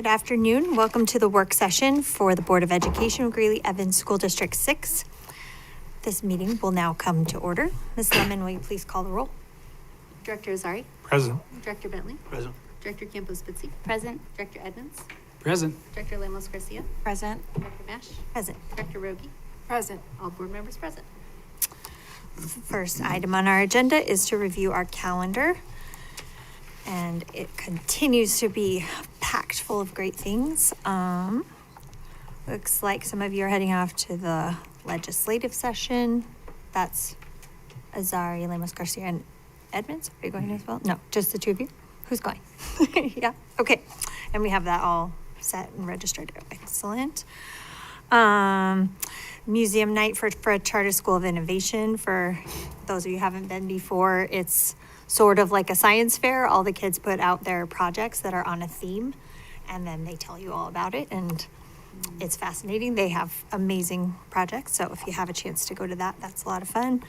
Good afternoon. Welcome to the work session for the Board of Education of Greeley-Evans School District 6. This meeting will now come to order. Ms. Lemon, will you please call the roll? Director Azari? Present. Director Bentley? Present. Director Campos-Spitzi? Present. Director Edmonds? Present. Director Lemos-Garcia? Present. Director Mash? Present. Director Rogie? Present. All board members present. First item on our agenda is to review our calendar. and it continues to be packed full of great things. Looks like some of you are heading off to the legislative session. That's Azari, Lemos Garcia, and Edmonds. Are you going as well? No, just the two of you. Who's going? Yeah, okay. And we have that all set and registered. Excellent. Museum night for a charter school of innovation. For those of you who haven't been before, it's sort of like a science fair. All the kids put out their projects that are on a theme, and then they tell you all about it, and it's fascinating. They have amazing projects, so if you have a chance to go to that, that's a lot of fun.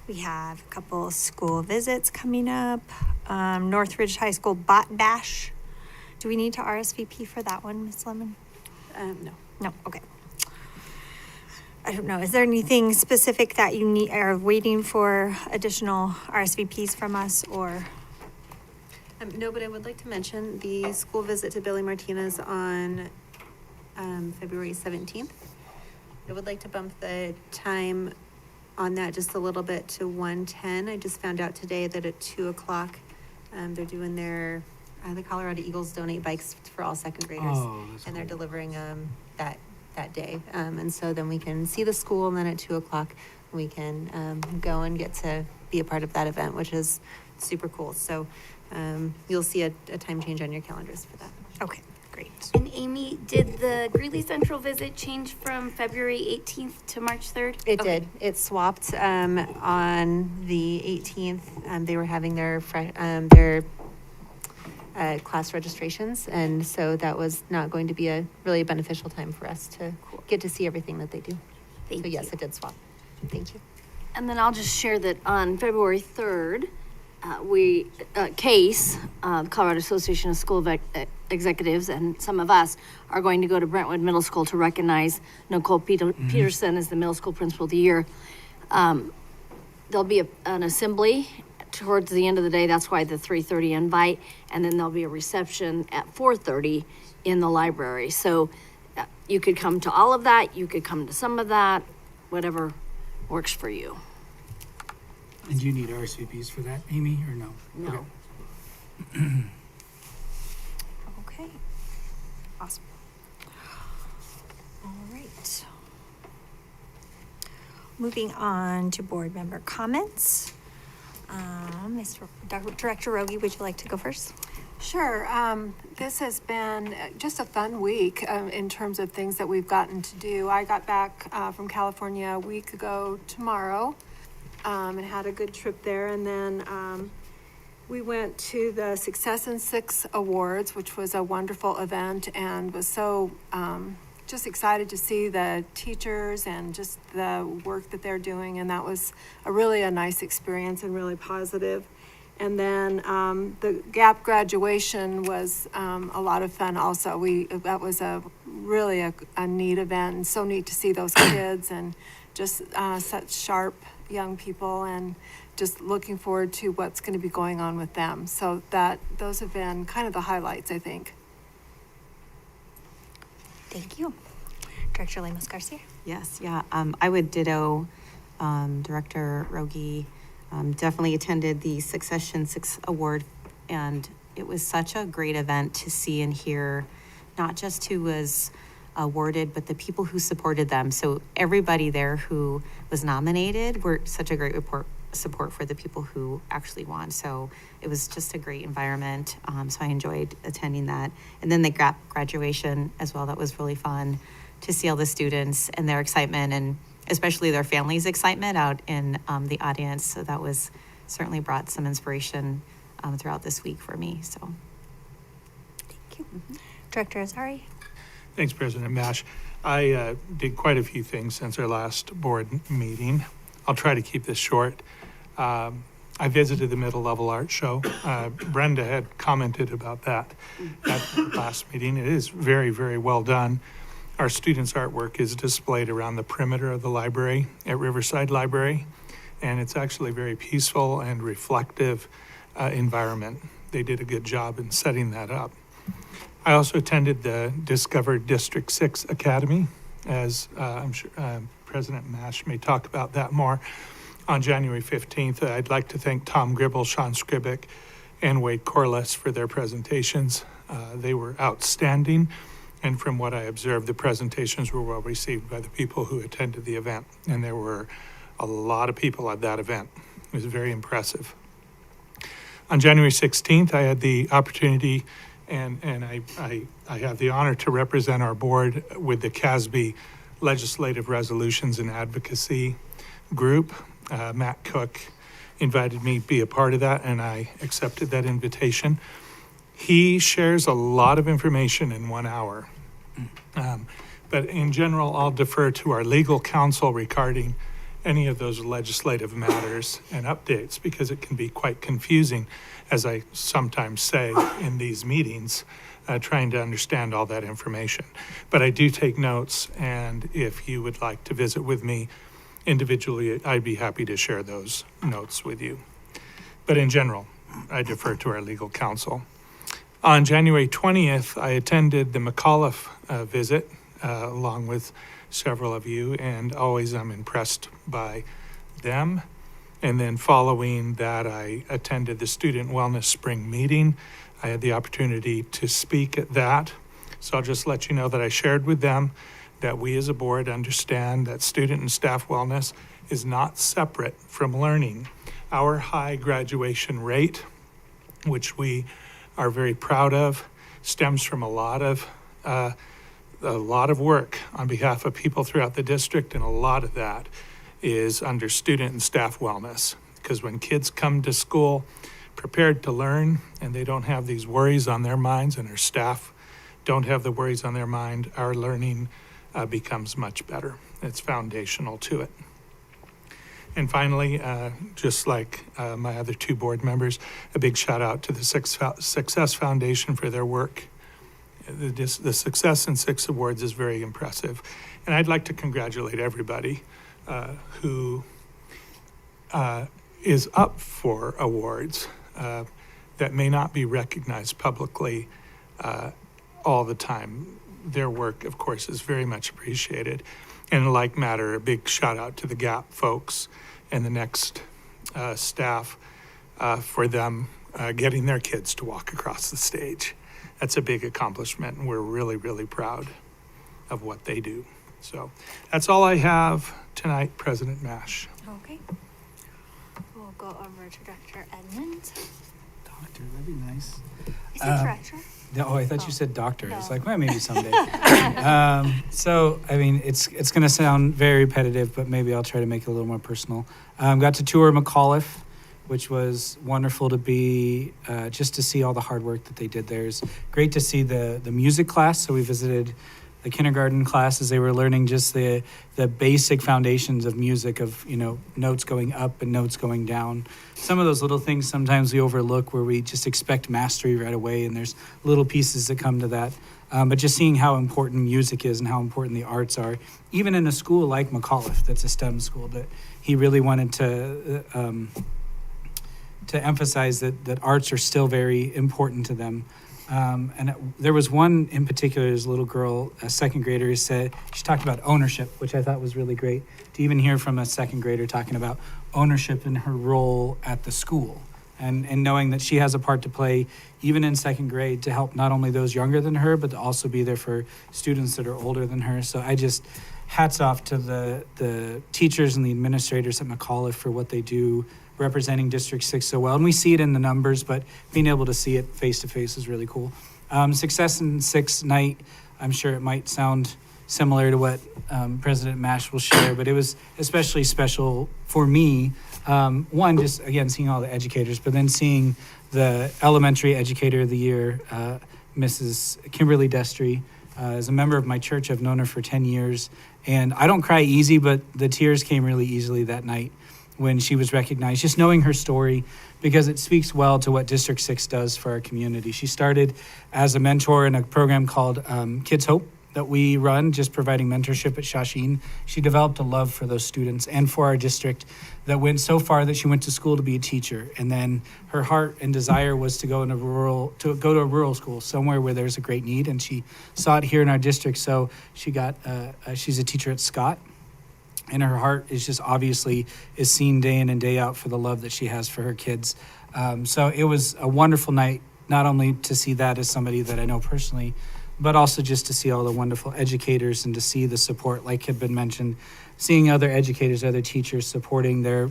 We have a couple school visits coming up. Northridge High School Bot Dash. Do we need to RSVP for that one, Ms. Lemon? No. No, okay. I don't know, is there anything specific that you need, are waiting for additional RSVPs from us, or? No, but I would like to mention the school visit to Billy Martinez on February 17th. I would like to bump the time on that just a little bit to 1:10. I just found out today that at 2:00, they're doing their, the Colorado Eagles donate bikes for all second graders. Oh, that's and they're cool. delivering that day. And so then we can see the school, and then at 2:00, we can go and get to be a part of that event, which is super cool. So you'll see a time change on your calendars for that. Okay, great. And Amy, did the Greeley Central visit change from February 18th to March 3rd? It Okay. did. It swapped on the 18th. They were having their class registrations, and so that was not going to be a really beneficial time for us to get to see everything that they do. Thank So yes, you. it did swap. Thank you. And then I'll just share that on February 3rd, CASE, Colorado Association of School Executives, and some of us are going to go to Brentwood Middle School to recognize Nicole Peterson as the Middle School Principal of the Year. There'll be an assembly towards the end of the day. That's why the 3:30 invite. And then there'll be a reception at 4:30 in the library. So you could come to all of that. You could come to some of that, whatever works for you. And do you need RSVPs for that, Amy, or no? No. Okay. Okay, awesome. All right. Moving on to board member comments. Director Rogie, would you like to go first? Sure. This has been just a fun week in terms of things that we've gotten to do. I got back from California a week ago tomorrow and had a good trip there. And then we went to the Success in Six Awards, which was a wonderful event, and was so just excited to see the teachers and just the work that they're doing. And that was a nice experience and really positive. And then the GAP graduation was a lot of fun also. That was really a neat event, and so neat to see those kids and just such sharp young people, and just looking forward to what's going to be going on with them. So those have been kind of the highlights, I think. Thank you. Director Lemos Garcia. Yes, yeah, I would ditto Director Rogie. Definitely attended the Succession 6 Award, and it was such a great event to see and hear not just who was awarded, but the people who supported them. So everybody there who was nominated were such a great support for the people who actually won. So it was just a great environment. So I enjoyed attending that. And then the graduation as well. That was really fun to see all the students and their excitement, and especially their families' excitement out in the audience. So that was certainly brought some inspiration throughout this week for me. So, Thank you. Director Azari. Thanks, President Mash. I did quite a few things since our last board meeting. I'll try to keep this short. I visited the middle level art show. Brenda had commented about that at the last meeting. It is very, very well done. Our students' artwork is displayed around the perimeter of the library at Riverside Library, and it's actually a very peaceful and reflective environment. They did a good job in setting that up. I also attended the Discover District 6 Academy, as I'm sure President Mash may talk about that more, on January 15th. I'd like to thank Tom Gribble, Sean Scribick, and Wade Corliss for their presentations. They were outstanding, and from what I observed, the presentations were well received by the people who attended the event, and there were a lot of people at that event. It was very impressive. On January 16th, I had the opportunity and I have the honor to represent our board with the CASB Legislative Resolutions and Advocacy Group. Matt Cook invited me to be a part of that, and I accepted that invitation. He shares a lot of information in 1 hour. But in general, I'll defer to our legal counsel regarding any of those legislative matters and updates, because it can be quite confusing, as I sometimes say in these meetings, trying to understand all that information. But I do take notes, and if you would like to visit with me individually, I'd be happy to share those notes with you. But in general, I defer to our legal counsel. On January 20th, I attended the McAuliffe visit along with several of you, and always I'm impressed by them. And then following that, I attended the Student Wellness Spring Meeting. I had the opportunity to speak at that. So I'll just let you know that I shared with them that we as a board understand that student and staff wellness is not separate from learning. Our high graduation rate, which we are very proud of, stems from a lot of work on behalf of people throughout the district, and a lot of that is under student and staff wellness. Because when kids come to school prepared to learn, and they don't have these worries on their minds, and our staff don't have the worries on their mind, our learning becomes much better. It's foundational to it. And finally, just like my other two board members, a big shout out to the Success Foundation for their work. The Success in 6 awards is very impressive. And I'd like to congratulate everybody who is up for awards that may not be recognized publicly all the time. Their work, of course, is very much appreciated. And in like matter, a big shout out to the GAP folks and the next staff for them getting their kids to walk across the stage. That's a big accomplishment, and we're really, really proud of what they do. So that's all I have tonight, President Mash. Okay. We'll go over to Director Edmonds. Doctor, that'd be nice. Is it Director? Oh, I thought you said doctor. No. It's like, well, maybe someday. So, I mean, it's going to sound very repetitive, but maybe I'll try to make it a little more personal. Got to tour McAuliffe, which was wonderful to be, just to see all the hard work that they did there. It's great to see the music class. So we visited the kindergarten class as they were learning just the basic foundations of music, of, you know, notes going up and notes going down. Some of those little things sometimes we overlook, where we just expect mastery right away, and there's little pieces that come to that. But just seeing how important music is and how important the arts are, even in a school like McAuliffe, that's a STEM school, that he really wanted to emphasize that arts are still very important to them. And there was one in particular, this little girl, a second grader, who said, she talked about ownership, which I thought was really great to even hear from a second grader talking about ownership in her role at the school, and knowing that she has a part to play even in second grade to help not only those younger than her, but to also be there for students that are older than her. So I just, hats off to the teachers and the administrators at McAuliffe for what they do, representing District 6 so well. And we see it in the numbers, but being able to see it face to face is really cool. Success in 6 night, I'm sure it might sound similar to what President Mash will share, but it was especially special for me. One, just again, seeing all the educators, but then seeing the Elementary Educator of the Year, Mrs. Kimberly Destry. As a member of my church, I've known her for 10 years, and I don't cry easy, but the tears came really easily that night when she was recognized, just knowing her story, because it speaks well to what District 6 does for our community. She started as a mentor in a program called Kids Hope that we run, just providing mentorship at Shawsheen. She developed a love for those students and for our district that went so far that she went to school to be a teacher. And then her heart and desire was to go to a rural school, somewhere where there's a great need. And she saw it here in our district. So she got, she's a teacher at Scott. And her heart is just obviously is seen day in and day out for the love that she has for her kids. So it was a wonderful night, not only to see that as somebody that I know personally, but also just to see all the wonderful educators and to see the support, like had been mentioned, seeing other educators, other teachers supporting their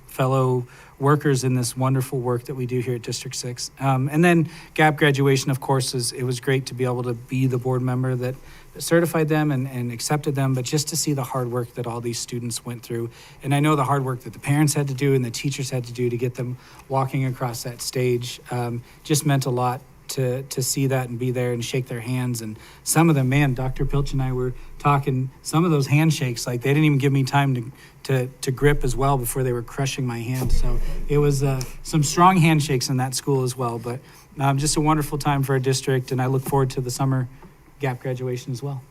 fellow workers in this wonderful work that we do here at District 6. And then GAP graduation, of course, it was great to be able to be the board member that certified them and accepted them, but just to see the hard work that all these students went through. And I know the hard work that the parents had to do and the teachers had to do to get them walking across that stage just meant a lot to see that and be there and shake their hands. And some of them, man, Dr. Pilch and I were talking, some of those handshakes, like they didn't even give me time to grip as well before they were crushing my hand. So it was some strong handshakes in that school as well. But just a wonderful time for our district, and I look forward to the summer GAP graduation as well.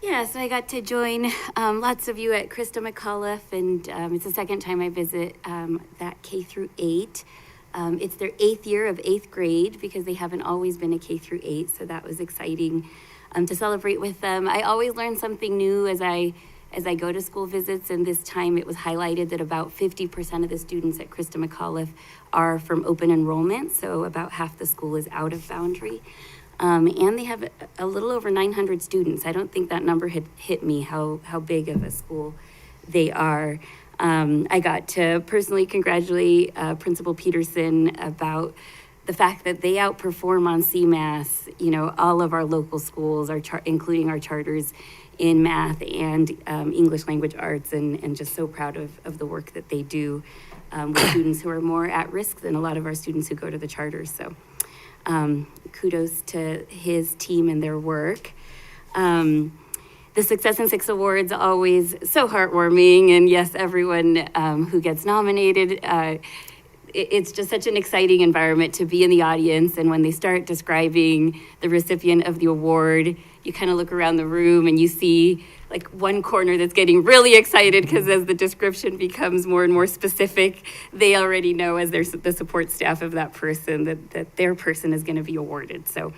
Yeah, so I got to join lots of you at Krista McAuliffe, and it's the second time I visit that K through 8. It's their 8th year of 8th grade because they haven't always been a K through 8, so that was exciting to celebrate with them. I always learn something new as I go to school visits, and this time it was highlighted that about 50% of the students at Krista McAuliffe are from open enrollment, so about half the school is out of boundary. And they have a little over 900 students. I don't think that number had hit me, how big of a school they are. I got to personally congratulate Principal Peterson about the fact that they outperform on CMAS, all of our local schools, including our charters in math and English language arts, and just so proud of the work that they do with students who are more at risk than a lot of our students who go to the charters. So kudos to his team and their work. The Success in 6 Awards, always so heartwarming, and yes, everyone who gets nominated, it's just such an exciting environment to be in the audience, and when they start describing the recipient of the award, you kind of look around the room and you see like one corner that's getting really excited because as the description becomes more and more specific, they already know as the support staff of that person that their person is going to be awarded. So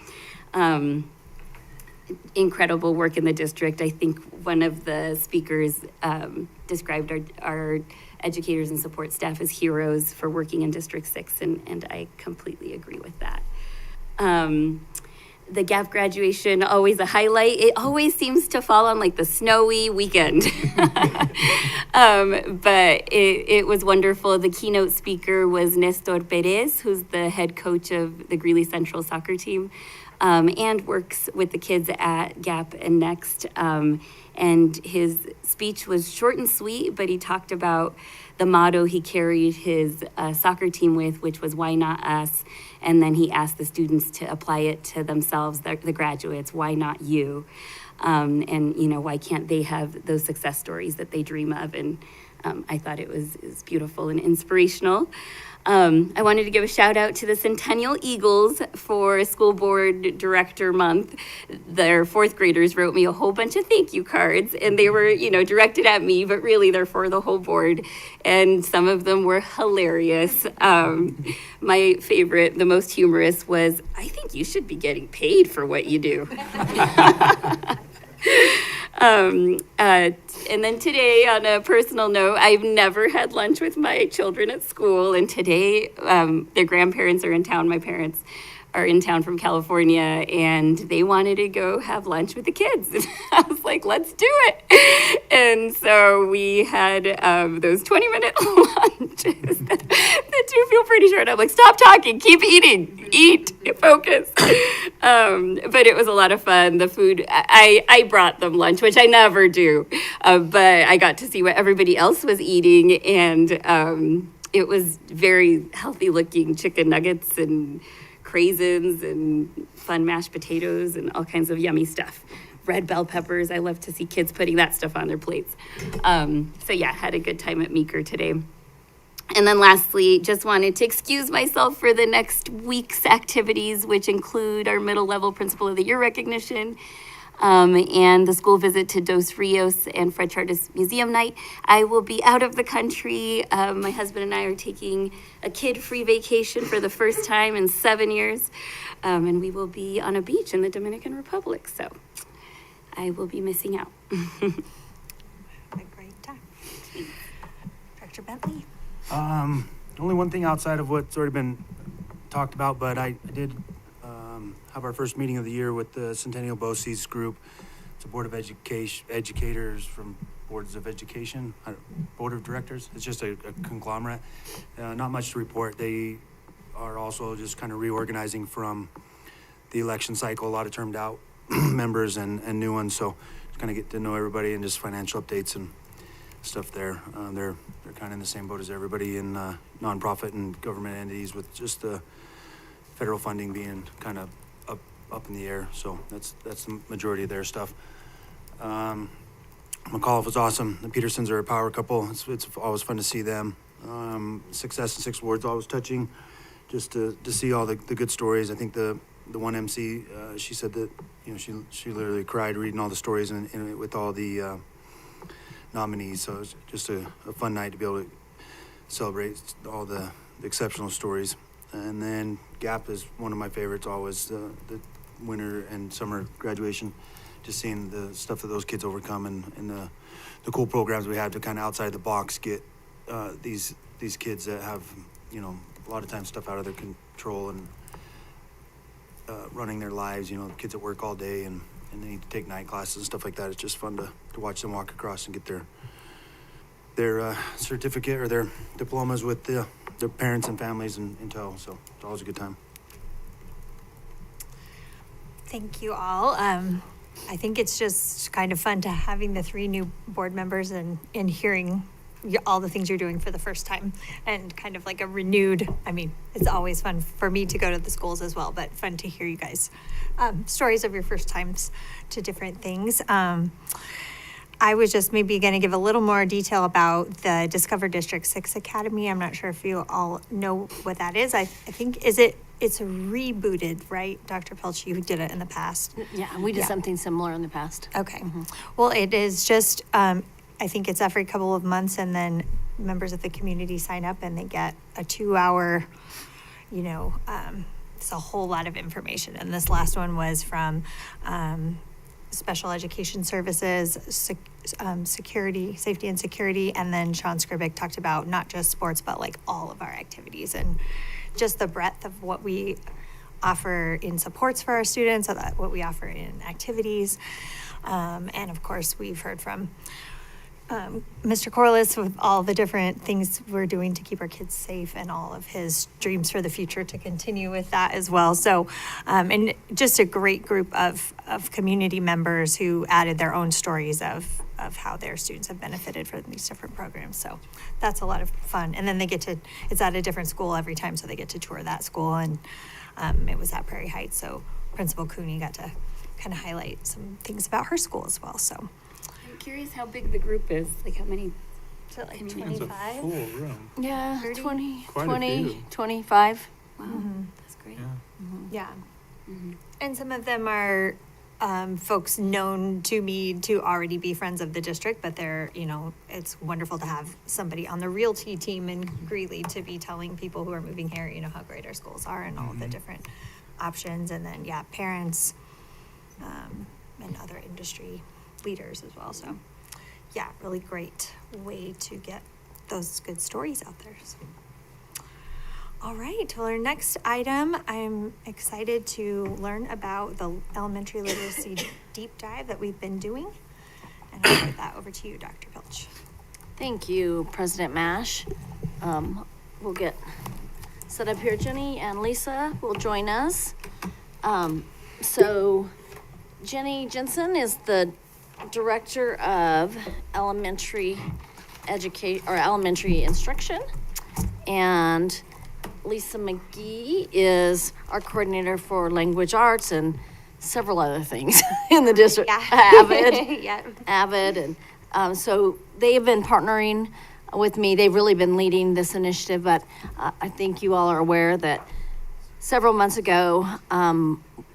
incredible work in the district. I think one of the speakers described our educators and support staff as heroes for working in District 6, and I completely agree with that. The GAP graduation, always a highlight. It always seems to fall on like the snowy weekend. But it was wonderful. The keynote speaker was Nestor Perez, who's the head coach of the Greeley Central soccer team, and works with the kids at GAP and Next. And his speech was short and sweet, but he talked about the motto he carried his soccer team with, which was "Why not us?" And then he asked the students to apply it to themselves, the graduates, "Why not you?" And why can't they have those success stories that they dream of? And I thought it was beautiful and inspirational. I wanted to give a shout out to the Centennial Eagles for School Board Director Month. Their 4th graders wrote me a whole bunch of thank you cards, and they were, directed at me, but really they're for the whole board. And some of them were hilarious. My favorite, the most humorous, was, "I think you should be getting paid for what you do." And then today, on a personal note, I've never had lunch with my children at school, and today their grandparents are in town. My parents are in town from California, and they wanted to go have lunch with the kids. I was like, let's do it. And so we had those 20-minute lunches that do feel pretty short. I'm like, stop talking, keep eating, eat, focus. But it was a lot of fun. The food, I brought them lunch, which I never do, but I got to see what everybody else was eating, and it was very healthy looking chicken nuggets and craisins and fun mashed potatoes and all kinds of yummy stuff. Red bell peppers. I love to see kids putting that stuff on their plates. So yeah, had a good time at Meeker today. And then lastly, just wanted to excuse myself for the next week's activities, which include our middle level Principal of the Year recognition, and the school visit to Dos Rios and Fred Chartis Museum Night. I will be out of the country. My husband and I are taking a kid-free vacation for the first time in 7 years, and we will be on a beach in the Dominican Republic, so I will be missing out. A great Dr. Bentley? Only one thing outside of what's already been talked about, but I did have our first meeting of the year with the Centennial BOCES group. It's a board of educators from boards of education, board of directors. It's just a conglomerate. Not much to report. They are also just kind of reorganizing from the election cycle, a lot of termed out members and new ones. So just kind of get to know everybody and just financial updates and stuff there. They're kind of in the same boat as everybody in nonprofit and government entities, with just the federal funding being kind of up in the air. So that's the majority of their stuff. McAuliffe was awesome. The Petersons are a power couple. It's always fun to see them. Success in 6 wards, always touching, just to see all the good stories. I think the one MC, she said that, you know, she literally cried reading all the stories and with all the nominees. So it was just a fun night to be able to celebrate all the exceptional stories. And then GAP is one of my favorites always, the winter and summer graduation, just seeing the stuff that those kids overcome and the cool programs we have to kind of outside the box get these kids that have, you know, a lot of times stuff out of their control and running their lives, you know, kids that work all day and they need to take night classes and stuff like that. It's just fun to watch them walk across and get their certificate or their diplomas with their parents and families in tow. So it's always a good time. Thank you all. I think it's just kind of fun to having the 3 new board members and hearing all the things you're doing for the first time, and kind of like a renewed, I mean, it's always fun for me to go to the schools as well, but fun to hear you guys, stories of your first times to different things. I was just maybe going to give a little more detail about the Discover District 6 Academy. I'm not sure if you all know what that is. I think, it's rebooted, right? Dr. Pelch, you did it in the past. Yeah, we did Yeah. something similar in the past. Okay. Well, it is just, I think it's every couple of months, and then members of the community sign up and they get a 2-hour, you know, it's a whole lot of information. And this last one was from Special Education Services, security, safety and security. And then Sean Scribick talked about not just sports, but like all of our activities and just the breadth of what we offer in supports for our students, what we offer in activities. And of course, we've heard from Mr. Corliss with all the different things we're doing to keep our kids safe and all of his dreams for the future to continue with that as well. So, and just a great group of community members who added their own stories of how their students have benefited from these different programs. So that's a lot of fun. And then they get to, it's at a different school every time, so they get to tour that school. And it was at Prairie Heights, so Principal Cooney got to kind of highlight some things about her school as well. So I'm curious how big the group is, like how many? is it like It's a 25? full room. Yeah, 30? 20, Quite a 20, few. 25. Wow, Mhm. that's great. Yeah. Yeah. And some of them are folks known to me to already be friends of the district, but they're, you know, it's wonderful to have somebody on the realty team in Greeley to be telling people who are moving here, you know, how great our schools are and all of the different options. And then, yeah, parents and other industry leaders as well. So, yeah, really great way to get those good stories out there. So. All right, well, our next item, I'm excited to learn about the elementary literacy deep dive that we've been doing. And I'll give that over to you, Dr. Pilch. Thank you, President Mash. We'll get set up here. Jenny and Lisa will join us. So Jenny Jensen is the Director of Elementary Elementary Instruction. And Lisa McGee is our coordinator for language arts and several other things in the district. Avid. Yeah. Avid. And so they have been partnering with me. They've really been leading this initiative, but I think you all are aware that several months ago,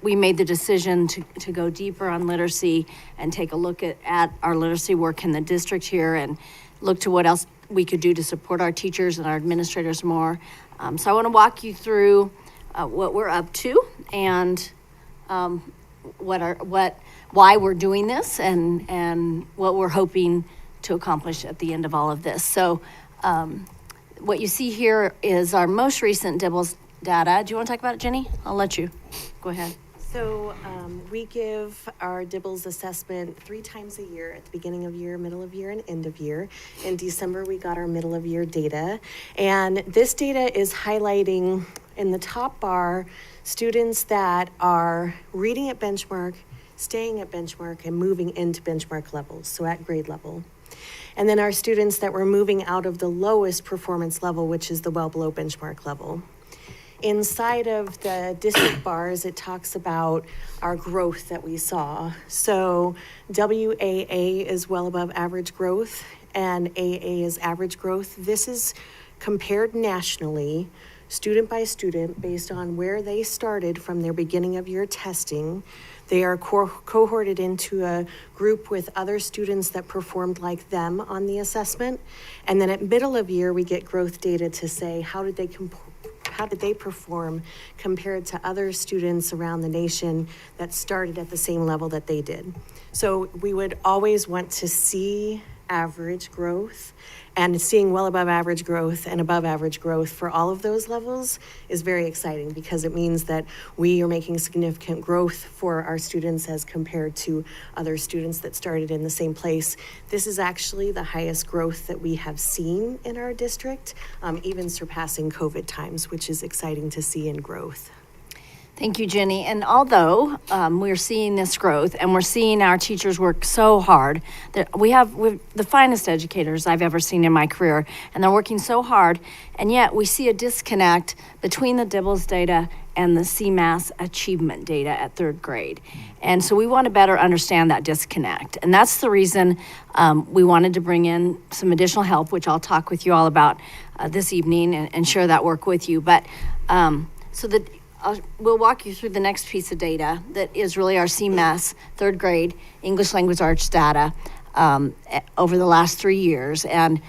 we made the decision to go deeper on literacy and take a look at our literacy work in the district here and look to what else we could do to support our teachers and our administrators more. So I want to walk you through what we're up to and why we're doing this and what we're hoping to accomplish at the end of all of this. So What you see here is our most recent DIBELS data. Do you want to talk about it, Jenny? I'll let you. Go ahead. So we give our DIBELS assessment 3 times a year, at the beginning of year, middle of year, and end of year. In December, we got our middle of year data. And this data is highlighting in the top bar students that are reading at benchmark, staying at benchmark, and moving into benchmark levels, so at grade level. And then our students that were moving out of the lowest performance level, which is the well below benchmark level. Inside of the district bars, it talks about our growth that we saw. So WAA is well above average growth and AA is average growth. This is compared nationally, student by student, based on where they started from their beginning of year testing. They are cohorted into a group with other students that performed like them on the assessment. And then at middle of year, we get growth data to say, how did they perform compared to other students around the nation that started at the same level that they did. So we would always want to see average growth, and seeing well above average growth and above average growth for all of those levels is very exciting, because it means that we are making significant growth for our students as compared to other students that started in the same place. This is actually the highest growth that we have seen in our district, even surpassing COVID times, which is exciting to see in growth. Thank you, Jenny. And although we're seeing this growth and we're seeing our teachers work so hard, that we're the finest educators I've ever seen in my career, and they're working so hard, and yet we see a disconnect between the DIBELS data and the CMAS achievement data at 3rd grade. And so we want to better understand that disconnect. And that's the reason we wanted to bring in some additional help, which I'll talk with you all about this evening and share that work with you. But we'll walk you through the next piece of data that is really our CMAS 3rd grade English Language Arts data over the last 3 years. And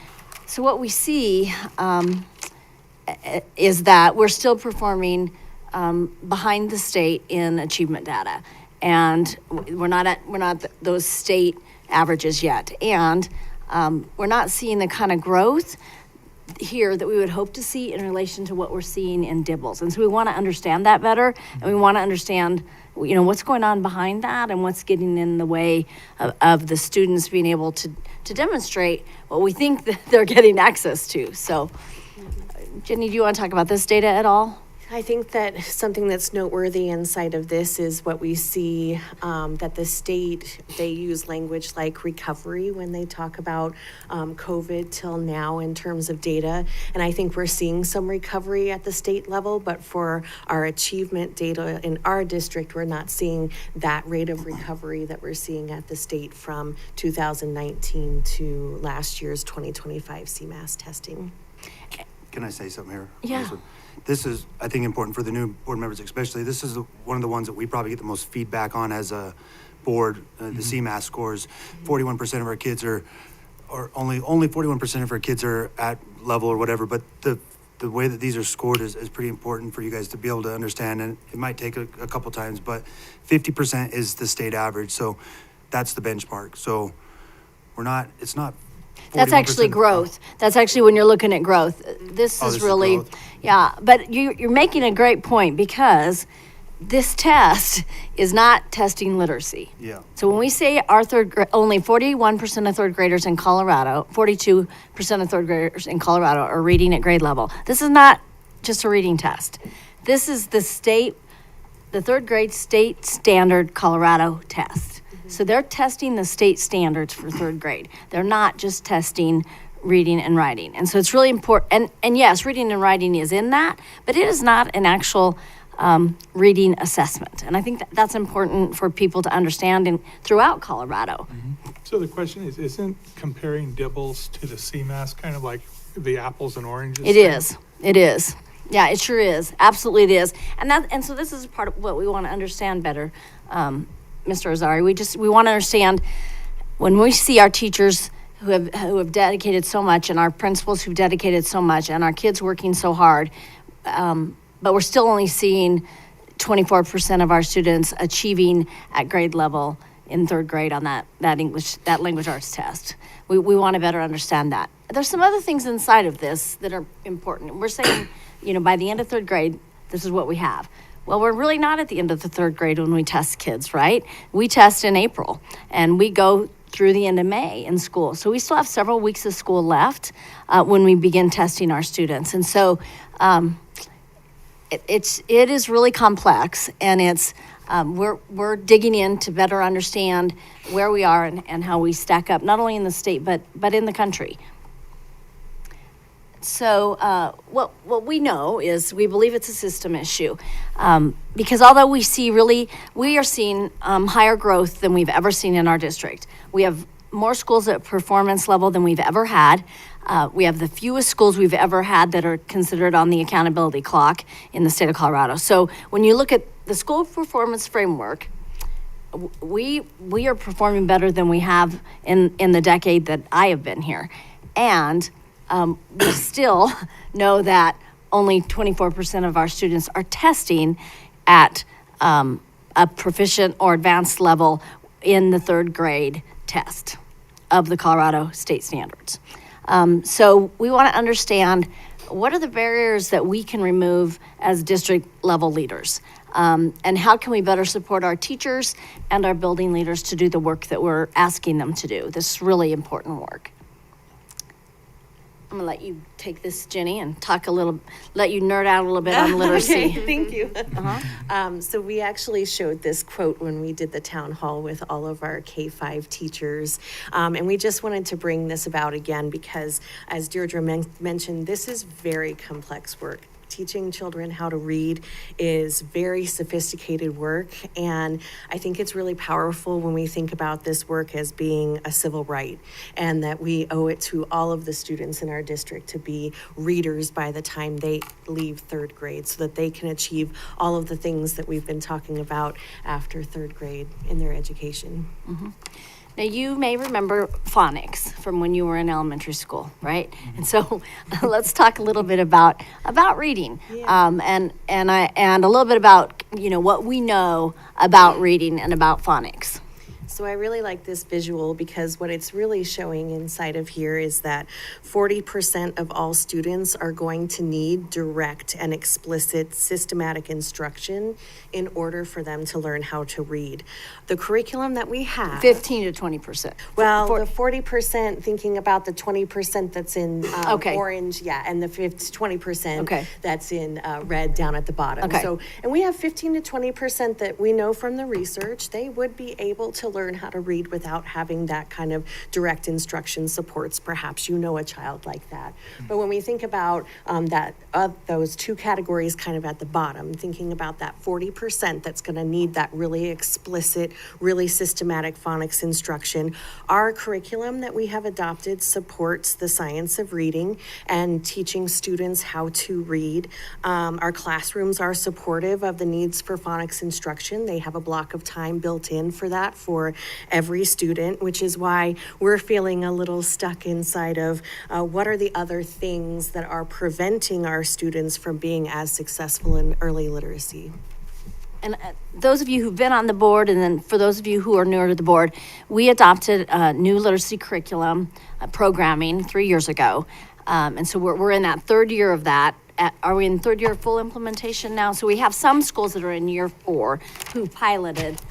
so what we see is that we're still performing behind the state in achievement data, and we're not at those state averages yet, and we're not seeing the kind of growth here that we would hope to see in relation to what we're seeing in DIBELS. And so we want to understand that better, and we want to understand, what's going on behind that and what's getting in the way of the students being able to demonstrate what we think that they're getting access to. So, Jenny, do you want to talk about this data at all? I think that something that's noteworthy inside of this is what we see, that the state, they use language like recovery when they talk about COVID till now in terms of data. And I think we're seeing some recovery at the state level, but for our achievement data in our district, we're not seeing that rate of recovery that we're seeing at the state from 2019 to last year's 2025 CMAS testing. Can I say something here? Yeah. This is, I think, important for the new board members especially. This is one of the ones that we probably get the most feedback on as a board, the CMAS scores. 41% of our kids are only 41% of our kids are at level or whatever, but the way that these are scored is pretty important for you guys to be able to understand, and it might take a couple times, but 50% is the state average, so that's the benchmark. So it's not 41%. That's actually growth. That's actually when you're looking at growth. This is really, yeah, but you're making a great point, because this test is not testing literacy. Yeah. So when we say only 41% of 3rd graders in Colorado, 42% of 3rd graders in Colorado are reading at grade level. This is not just a reading test. This is the 3rd grade state standard Colorado test. So they're testing the state standards for 3rd grade. They're not just testing reading and writing. And so it's really important. And yes, reading and writing is in that, but it is not an actual reading assessment. And I think that's important for people to understand throughout Colorado. Mm-hmm. So the question is, isn't comparing DIBELS to the CMAS kind of like the apples and oranges? It is. Yeah, it sure is. Absolutely it is. And so this is part of what we want to understand better. Mr. Azari, we want to understand, when we see our teachers who have dedicated so much, and our principals who've dedicated so much, and our kids working so hard, but we're still only seeing 24% of our students achieving at grade level in 3rd grade on that language arts test. We want to better understand that. there's some other things inside of this that are important. We're saying, by the end of third grade, this is what we have. Well, we're really not at the end of the third grade when we test kids, right? We test in April, and we go through the end of May in school. So we still have several weeks of school left when we begin testing our students. And so it is really complex, and it's we're digging in to better understand where we are and how we stack up, not only in the state but in the country. So what we know is we believe it's a system issue, because although we are seeing higher growth than we've ever seen in our district. We have more schools at performance level than we've ever had. We have the fewest schools we've ever had that are considered on the accountability clock in the state of Colorado. So when you look at the school performance framework, we are performing better than we have in the decade that I have been here. And we still know that only 24% of our students are testing at a proficient or advanced level in the third grade test of the Colorado state standards. So we want to understand what are the barriers that we can remove as district level leaders, and how can we better support our teachers and our building leaders to do the work that we're asking them to do, this really important work. I'm gonna let you take this, Jenny, and let you nerd out a little bit on literacy. Okay, thank you. So we actually showed this quote when we did the town hall with all of our K-5 teachers. And we just wanted to bring this about again because, as Deirdre mentioned, this is very complex work. Teaching children how to read is very sophisticated work, and I think it's really powerful when we think about this work as being a civil right, and that we owe it to all of the students in our district to be readers by the time they leave third grade, so that they can achieve all of the things that we've been talking about after third grade in their education. Mm-hmm. Now, you may remember phonics from when you were in elementary school, right? Mm-hmm. And so let's talk a little bit about reading, and a little bit about, what we know about reading and about phonics. So I really like this visual because what it's really showing inside of here is that 40% of all students are going to need direct and explicit systematic instruction in order for them to learn how to read. The curriculum that we have... 15 to 20%. Well, the 40%, thinking about the 20% that's in orange, and the 20% that's in red down at the bottom. Okay. So, and we have 15 to 20% that we know from the research, they would be able to learn how to read without having that kind of direct instruction supports. Perhaps a child like that. But when we think about those two categories kind of at the bottom, thinking about that 40% that's going to need that really explicit, really systematic phonics instruction, our curriculum that we have adopted supports the science of reading and teaching students how to read. Our classrooms are supportive of the needs for phonics instruction. They have a block of time built in for that for every student, which is why we're feeling a little stuck inside of what are the other things that are preventing our students from being as successful in early literacy. And those of you who've been on the board, and then for those of you who are newer to the board, we adopted a new literacy curriculum programming 3 years ago. And so we're in that third year of that. Are we in third year of full implementation now? So we have some schools that are in year 4 who piloted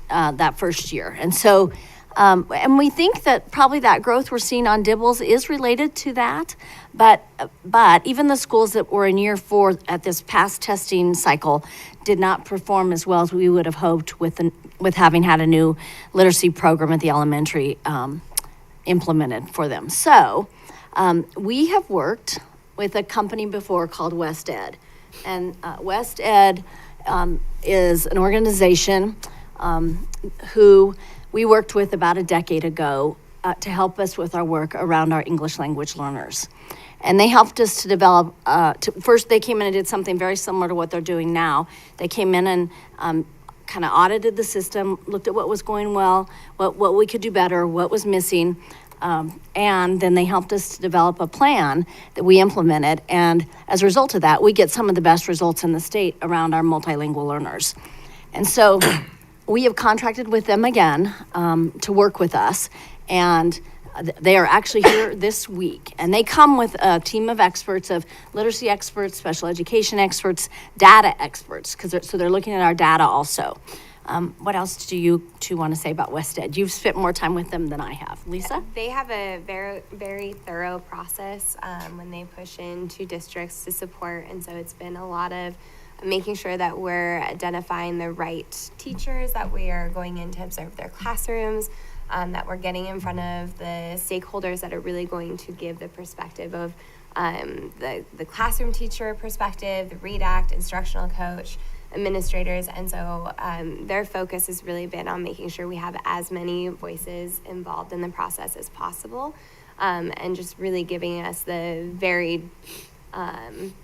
that first year. And so, and we think that probably that growth we're seeing on Dibbles is related to that. But even the schools that were in year 4 at this past testing cycle did not perform as well as we would have hoped with having had a new literacy program at the elementary implemented for them. So we have worked with a company before called West Ed. And West Ed is an organization who we worked with about a decade ago to help us with our work around our English language learners. And they helped us to develop, first they came in and did something very similar to what they're doing now. They came in and kind of audited the system, looked at what was going well, what we could do better, what was missing, and then they helped us to develop a plan that we implemented. And as a result of that, we get some of the best results in the state around our multilingual learners. And so we have contracted with them again to work with us. And They are actually here this week, and they come with a team of experts, of literacy experts, special education experts, data experts, so they're looking at our data also. What else do you two want to say about West Ed? You've spent more time with them than I have. Lisa? They have a very, very thorough process when they push into districts to support. And so it's been a lot of making sure that we're identifying the right teachers, that we are going in to observe their classrooms, that we're getting in front of the stakeholders that are really going to give the perspective of the classroom teacher perspective, the READ Act, instructional coach, administrators. And so their focus has really been on making sure we have as many voices involved in the process as possible, and just really giving us the varied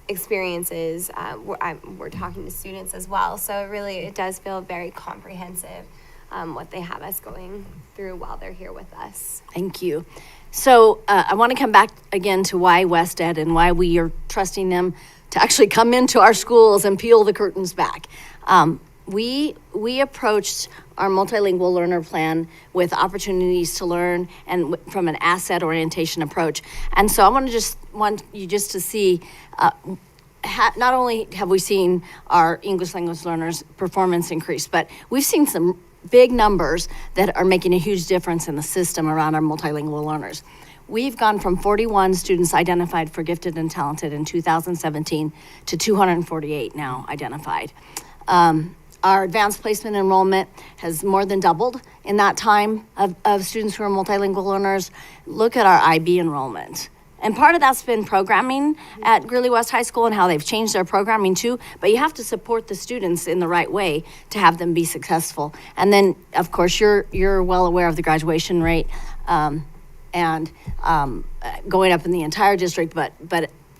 experiences. We're talking to students as well, so really it does feel very comprehensive what they have us going through while they're here with us. Thank you. So I want to come back again to why West Ed and why we are trusting them to actually come into our schools and peel the curtains back. We approached our multilingual learner plan with opportunities to learn and from an asset orientation approach. And so I want you just to see, not only have we seen our English language learners' performance increase, but we've seen some big numbers that are making a huge difference in the system around our multilingual learners. We've gone from 41 students identified for gifted and talented in 2017 to 248 now identified. Our advanced placement enrollment has more than doubled in that time of students who are multilingual learners. Look at our IB enrollment. And part of that's been programming at Greeley-West High School and how they've changed their programming too, but you have to support the students in the right way to have them be successful. And then, of course, you're well aware of the graduation rate and going up in the entire district, but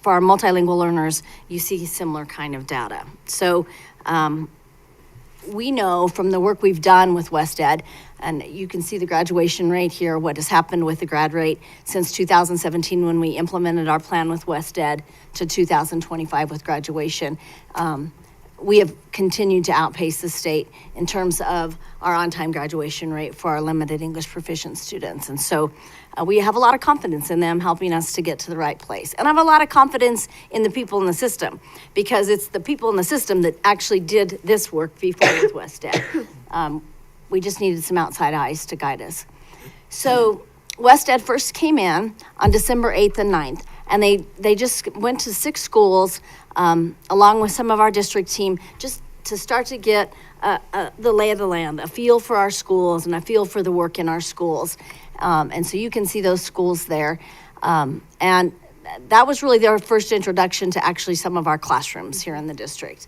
for our multilingual learners, you see similar kind of data. So we know from the work we've done with West Ed, and you can see the graduation rate here, what has happened with the grad rate since 2017 when we implemented our plan with West Ed to 2025 with graduation. We have continued to outpace the state in terms of our on-time graduation rate for our limited English proficient students. And so we have a lot of confidence in them helping us to get to the right place. And I have a lot of confidence in the people in the system, because it's the people in the system that actually did this work before with West Ed. We just needed some outside eyes to guide us. So West Ed first came in on December 8th and 9th, and they just went to 6 schools along with some of our district team just to start to get the lay of the land, a feel for our schools and a feel for the work in our schools. And so you can see those schools there. And that was really their first introduction to actually some of our classrooms here in the district.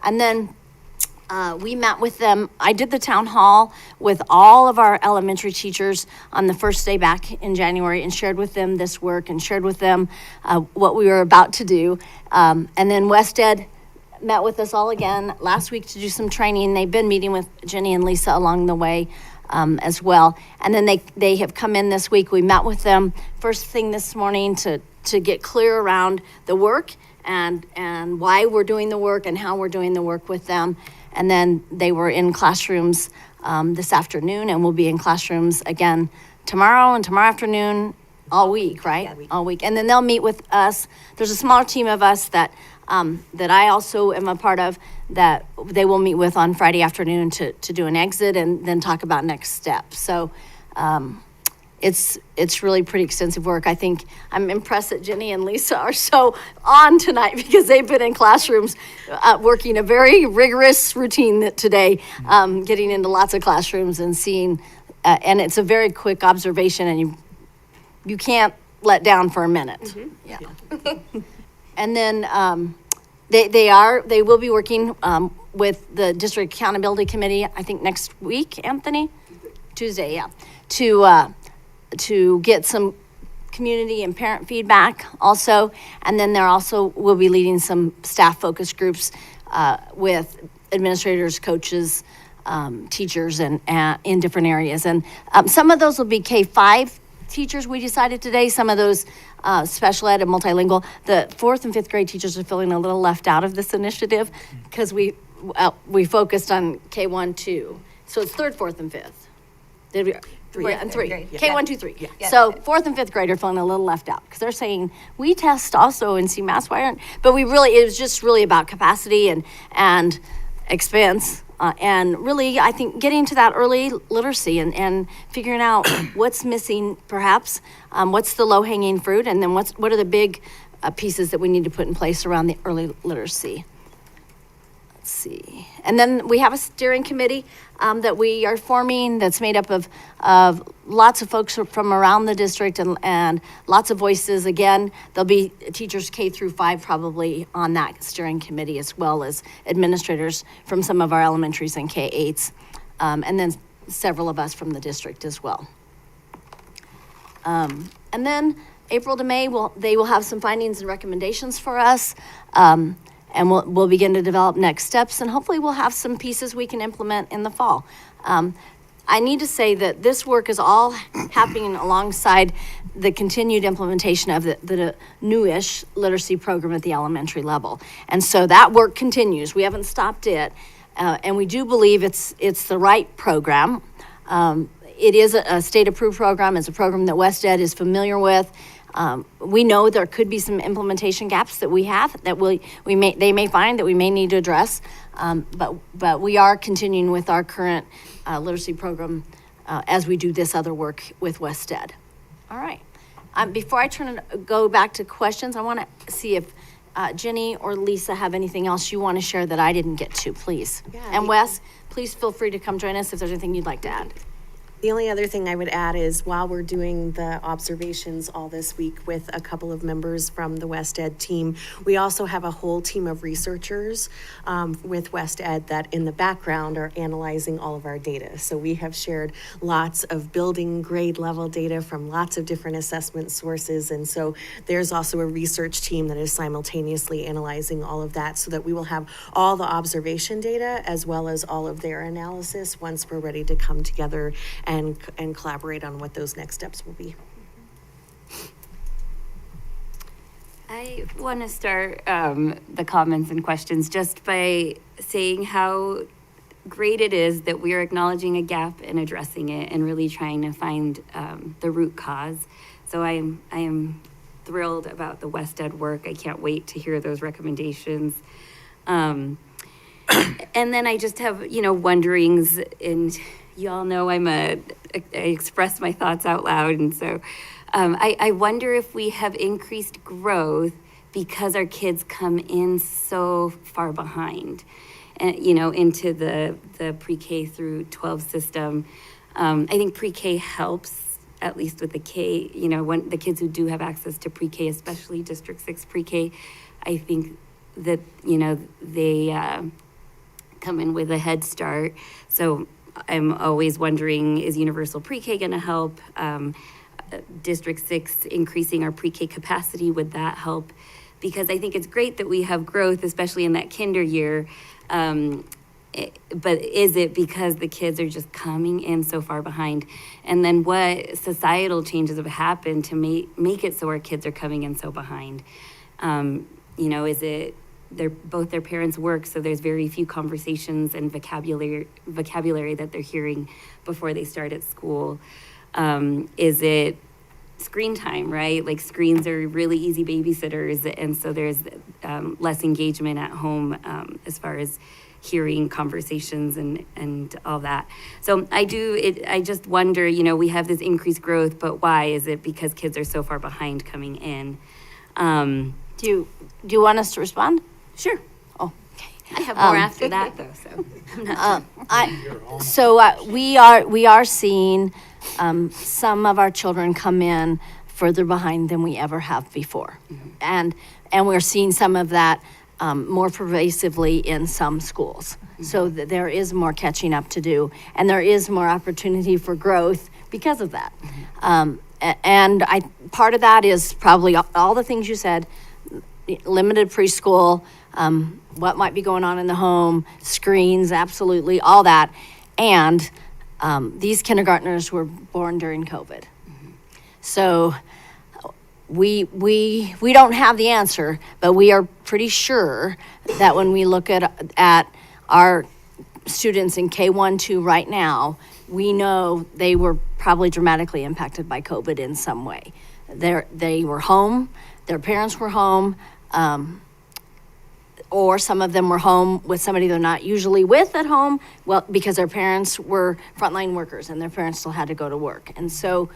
And then we met with them. I did the town hall with all of our elementary teachers on the first day back in January and shared with them this work and shared with them what we were about to do. And then West Ed met with us all again last week to do some training. They've been meeting with Jenny and Lisa along the way as well. And then they have come in this week. We met with them first thing this morning to get clear around the work and why we're doing the work and how we're doing the work with them. And then they were in classrooms this afternoon, and we'll be in classrooms again tomorrow and tomorrow afternoon, all week, right? Yeah, all week. And then they'll meet with us. There's a small team of us that I also am a part of that they will meet with on Friday afternoon to do an exit and then talk about next steps. So it's really pretty extensive work. I think I'm impressed that Jenny and Lisa are so on tonight because they've been in classrooms working a very rigorous routine today, getting into lots of classrooms and seeing, and it's a very quick observation, and you can't let down for a minute. Mm-hmm. Yeah. And then they will be working with the District Accountability Committee, I think next week, Anthony? Tuesday, yeah. To get some community and parent feedback also. And then there also will be leading some staff focus groups with administrators, coaches, teachers, and in different areas. And some of those will be K-5 teachers, we decided today. Some of those special ed and multilingual. The 4th and 5th grade teachers are feeling a little left out of this initiative because we focused on K1, 2. So it's 3rd, 4th, and 5th. Three. And three. Grade. K one, two, three. Yeah. So fourth and fifth grade are feeling a little left out because they're saying we test also in CMAS. Why aren't? But it was just really about capacity and expense. And really, I think getting to that early literacy and figuring out what's missing, perhaps, what's the low-hanging fruit, and then what are the big pieces that we need to put in place around the early literacy. Let's see. And then we have a steering committee that we are forming that's made up of lots of folks from around the district and lots of voices. Again, there'll be teachers K through 5 probably on that steering committee, as well as administrators from some of our elementaries and K-8s, and then several of us from the district as well. And then April to May, they will have some findings and recommendations for us. And we'll begin to develop next steps, and hopefully we'll have some pieces we can implement in the fall. I need to say that this work is all happening alongside the continued implementation of the newish literacy program at the elementary level. And so that work continues. We haven't stopped it, and we do believe it's the right program. It is a state-approved program. It's a program that West Ed is familiar with. We know there could be some implementation gaps that we have that they may find that we may need to address, but we are continuing with our current literacy program as we do this other work with West Ed. All right. Before I go back to questions, I want to see if Jenny or Lisa have anything else you want to share that I didn't get to, please. Yeah, and Wes, please feel free to come join us if there's anything you'd like to add. The only other thing I would add is while we're doing the observations all this week with a couple of members from the West Ed team, we also have a whole team of researchers with West Ed that in the background are analyzing all of our data. So we have shared lots of building grade level data from lots of different assessment sources. And so there's also a research team that is simultaneously analyzing all of that so that we will have all the observation data as well as all of their analysis once we're ready to come together and collaborate on what those next steps will be. I want to start the comments and questions just by saying how great it is that we are acknowledging a gap and addressing it and really trying to find the root cause. So I am thrilled about the West Ed work. I can't wait to hear those recommendations. And then I just have, wonderings, and you all know I express my thoughts out loud. And so I wonder if we have increased growth because our kids come in so far behind, and, into the pre-K through 12 system. I think pre-K helps, at least with the K, when the kids who do have access to pre-K, especially District 6 pre-K, I think that, they come in with a head start. So I'm always wondering, is universal pre-K going to help? District 6 increasing our pre-K capacity, would that help? Because I think it's great that we have growth, especially in that kinder year. But is it because the kids are just coming in so far behind? And then what societal changes have happened to make it so our kids are coming in so behind? Is it both their parents work, so there's very few conversations and vocabulary that they're hearing before they start at school? Is it screen time, right? Like, screens are really easy babysitters, and so there's less engagement at home as far as hearing conversations and all that. So I just wonder, we have this increased growth, but why? Is it because kids are so far behind coming in? Do you want us to respond? Sure. Oh, okay. I have more after that, though, so I'm not So we are seeing some of our children come in further behind than we ever have before, and we're seeing some of that more pervasively in some schools. So that there is more catching up to do, and there is more opportunity for growth because of that. And part of that is probably all the things you said: limited preschool, what might be going on in the home, screens, absolutely, all that. And these kindergartners were born during COVID. So we don't have the answer, but we are pretty sure that when we look at our students in K1-2 right now, we know they were probably dramatically impacted by COVID in some way. They were home, their parents were home, or some of them were home with somebody they're not usually with at home, well, because their parents were frontline workers and their parents still had to go to work. And so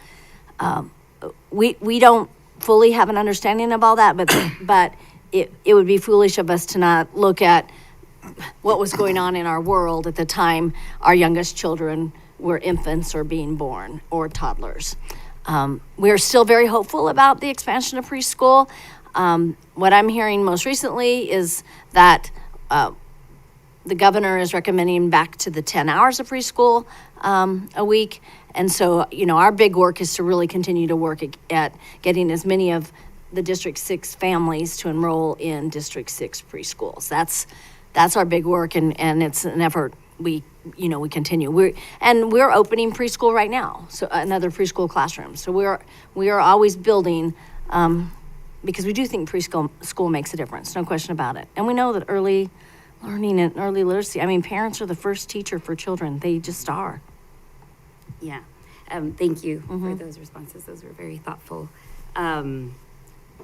we don't fully have an understanding of all that, but it would be foolish of us to not look at what was going on in our world at the time our youngest children were infants or being born or toddlers. We're still very hopeful about the expansion of preschool. What I'm hearing most recently is that the governor is recommending back to the 10 hours of preschool a week. And so, our big work is to really continue to work at getting as many of the District 6 families to enroll in District 6 preschools. That's our big work, and it's an effort we continue. We're opening preschool right now, so another preschool classroom. So we are always building, because we do think school makes a difference, no question about it. And we know that early learning and early literacy, parents are the first teacher for children. They just are. Yeah. Thank you for those responses. Those were very thoughtful.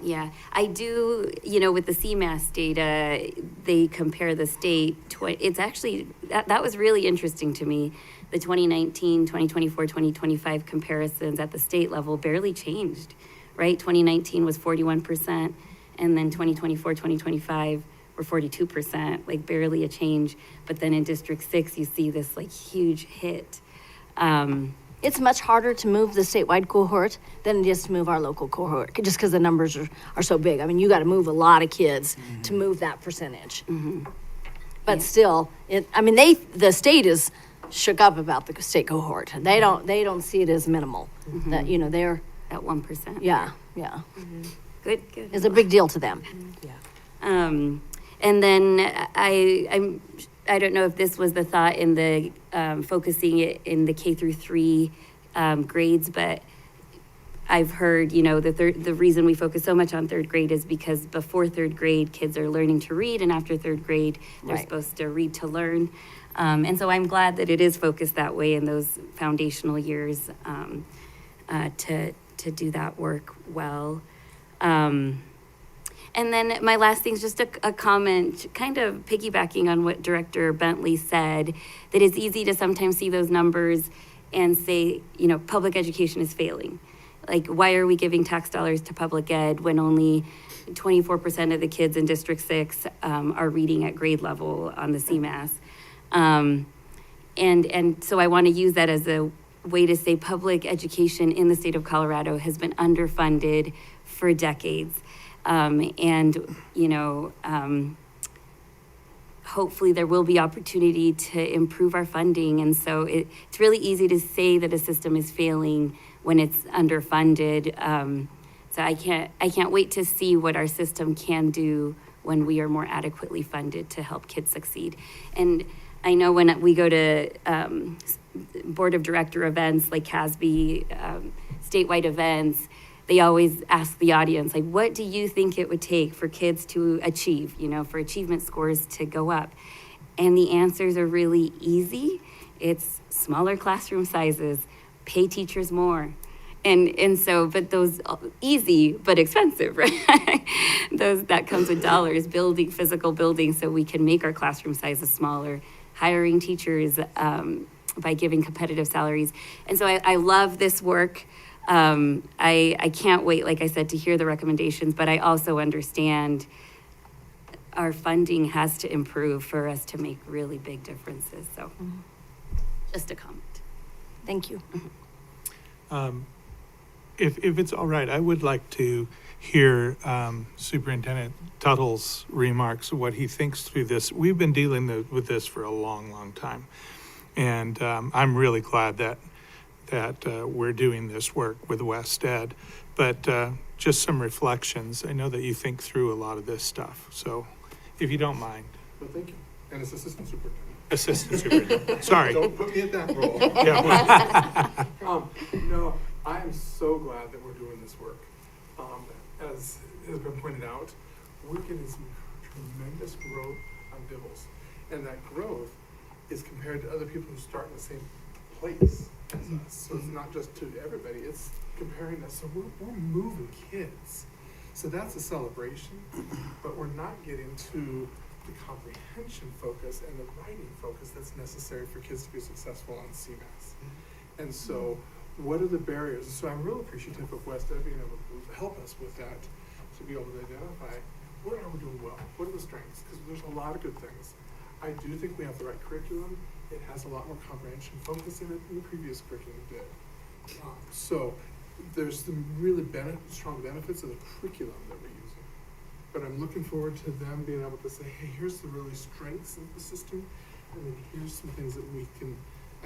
Yeah, I do, with the CMAS data, they compare the state. It's actually, that was really interesting to me. The 2019, 2024, 2025 comparisons at the state level barely changed, right? 2019 was 41%, and then 2024, 2025 were 42%, like barely a change. But then in District 6, you see this like huge hit. It's much harder to move the statewide cohort than it is to move our local cohort, just because the numbers are so big. You got to move a lot of kids to move that percentage. But still, the state is shook up about the state cohort. They don't see it as minimal. That they're at 1%. Yeah. Good. It's a big deal to them. And then I don't know if this was the thought in the focusing it in the K through 3 grades, but I've heard, the reason we focus so much on third grade is because before third grade, kids are learning to read, and after third grade, they're supposed to read to learn. And so I'm glad that it is focused that way in those foundational years to do that work well. And then my last thing is just a comment, kind of piggybacking on what Director Bentley said, that it's easy to sometimes see those numbers and say, public education is failing. Like, why are we giving tax dollars to public ed when only 24% of the kids in District 6 are reading at grade level on the CMAS? And so I want to use that as a way to say public education in the state of Colorado has been underfunded for decades. Hopefully there will be opportunity to improve our funding. And so it's really easy to say that a system is failing when it's underfunded. So I can't wait to see what our system can do when we are more adequately funded to help kids succeed. And I know when we go to board of director events like CASB, statewide events, they always ask the audience, like, what do you think it would take for kids to achieve, for achievement scores to go up? And the answers are really easy. It's smaller classroom sizes, pay teachers more. And so, but those easy, but expensive, right? That comes with dollars, building physical buildings so we can make our classroom sizes smaller, hiring teachers by giving competitive salaries. And so I love this work. I can't wait, like I said, to hear the recommendations, but I also understand our funding has to improve for us to make really big differences. So just a comment. Thank you. If it's all right, I would like to hear Superintendent Tuttle's remarks, what he thinks through this. We've been dealing with this for a long, long time. And I'm really glad that we're doing this work with West Ed, but just some reflections. I know that you think through a lot of this stuff, so if you don't mind. Well, thank you. And it's Assistant Superintendent. Assistant Superintendent, sorry. Don't put me at that role. Yeah. No, I am so glad that we're doing this work. As has been pointed out, we're getting some tremendous growth on Dibbles, and that growth is compared to other people who start in the same place as us. So it's not just to everybody, it's comparing us. So we're moving kids. So that's a celebration, but we're not getting to the comprehension focus and the writing focus that's necessary for kids to be successful on CMAS. And so what are the barriers? So I'm real appreciative of West Ed being able to help us with that, to be able to identify what are we doing well, what are the strengths, because there's a lot of good things. I do think we have the right curriculum. It has a lot more comprehension focus in it than the previous curriculum did. So there's some really strong benefits of the curriculum that we're using. But I'm looking forward to them being able to say, hey, here's the really strengths of the system, and then here's some things that we can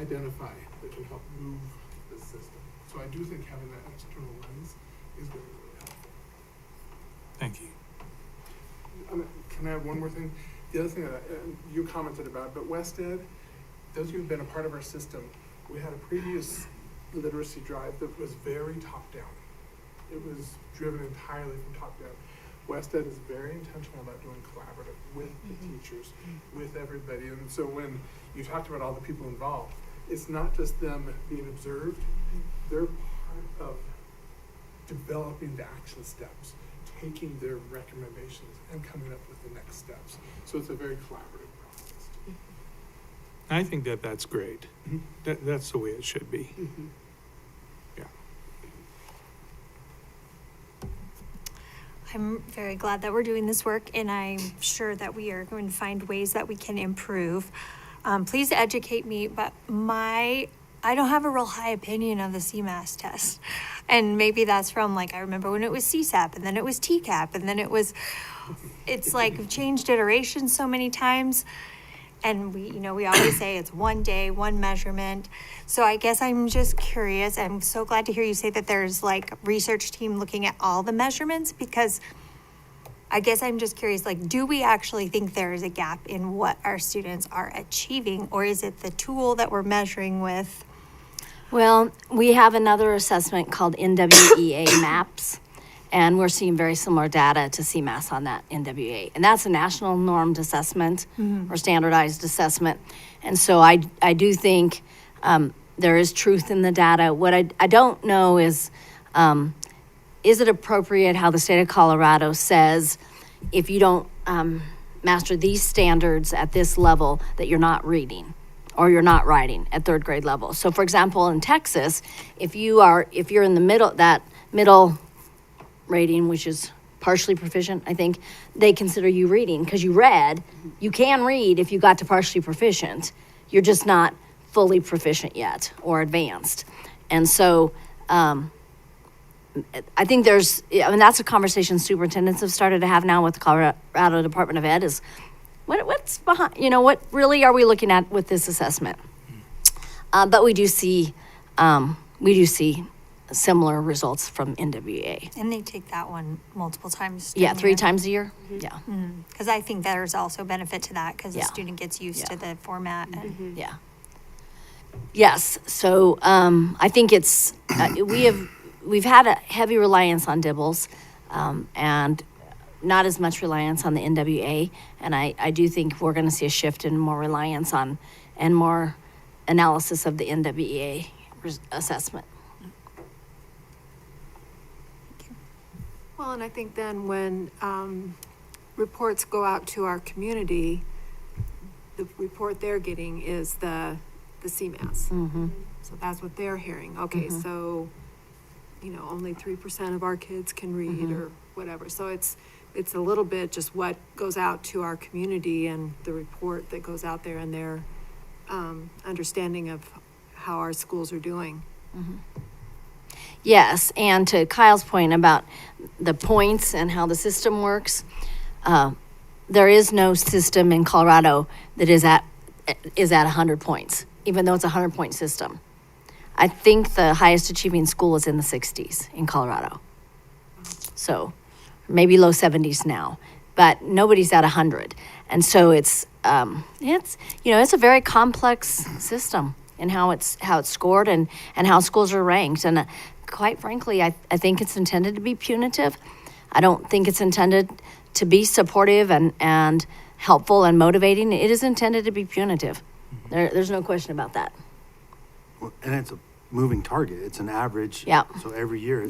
identify that can help move the system. So I do think having that external lens is going to be really helpful. Thank you. Can I have one more thing? The other thing that you commented about, but West Ed, those of you who've been a part of our system, we had a previous literacy drive that was very top-down. It was driven entirely from top-down. West Ed is very intentional about doing collaborative with the teachers, with everybody. And so when you talked about all the people involved, it's not just them being observed, they're part of developing the action steps, taking their recommendations and coming up with the next steps. So it's a very collaborative process. I think that's great. That's the way it should be. Yeah. I'm very glad that we're doing this work, and I'm sure that we are going to find ways that we can improve. Please educate me, but I don't have a real high opinion of the CMAS test. And maybe that's from, like, I remember when it was CSAP, and then it was TCAP, and then it's like we've changed iterations so many times. And we always say it's one day, one measurement. So I guess I'm just curious. I'm so glad to hear you say that there's like a research team looking at all the measurements, because I guess I'm just curious, like, do we actually think there is a gap in what our students are achieving, or is it the tool that we're measuring with? Well, we have another assessment called NWEA MAPS, and we're seeing very similar data to CMAS on that NWEA. And that's a national normed assessment or standardized assessment. And so I do think there is truth in the data. What I don't know is it appropriate how the state of Colorado says if you don't master these standards at this level that you're not reading or you're not writing at third grade level. So for example, in Texas, if you're in the middle rating, which is partially proficient, I think, they consider you reading because you read. You can read if you got to partially proficient. You're just not fully proficient yet or advanced. And so I think that's a conversation superintendents have started to have now with the Colorado Department of Ed is what's behind, what really are we looking at with this assessment? But we do see similar results from NWEA. And they take that one multiple times. Yeah, 3 times a year. Yeah. Because I think there's also benefit to that, because Yeah. the student gets used to the format. And Yeah. Yes. So I think it's we've had a heavy reliance on DIBELS and not as much reliance on the NWA. And I do think we're going to see a shift in more reliance on and more analysis of the NWA assessment. Well, and I think then when reports go out to our community, the report they're getting is the CMAS. So that's what they're hearing. Okay, so, only 3% of our kids can read or whatever. So it's a little bit just what goes out to our community and the report that goes out there and their understanding of how our schools are doing. Yes, and to Kyle's point about the points and how the system works, there is no system in Colorado that is at 100 points, even though it's a 100-point system. I think the highest achieving school is in the 60s in Colorado. So maybe low 70s now, but nobody's at 100. And so it's a very complex system in how it's scored and how schools are ranked. And quite frankly, I think it's intended to be punitive. I don't think it's intended to be supportive and helpful and motivating. It is intended to be punitive. There's no question about that. And it's a moving target. It's an average. Yeah. So every year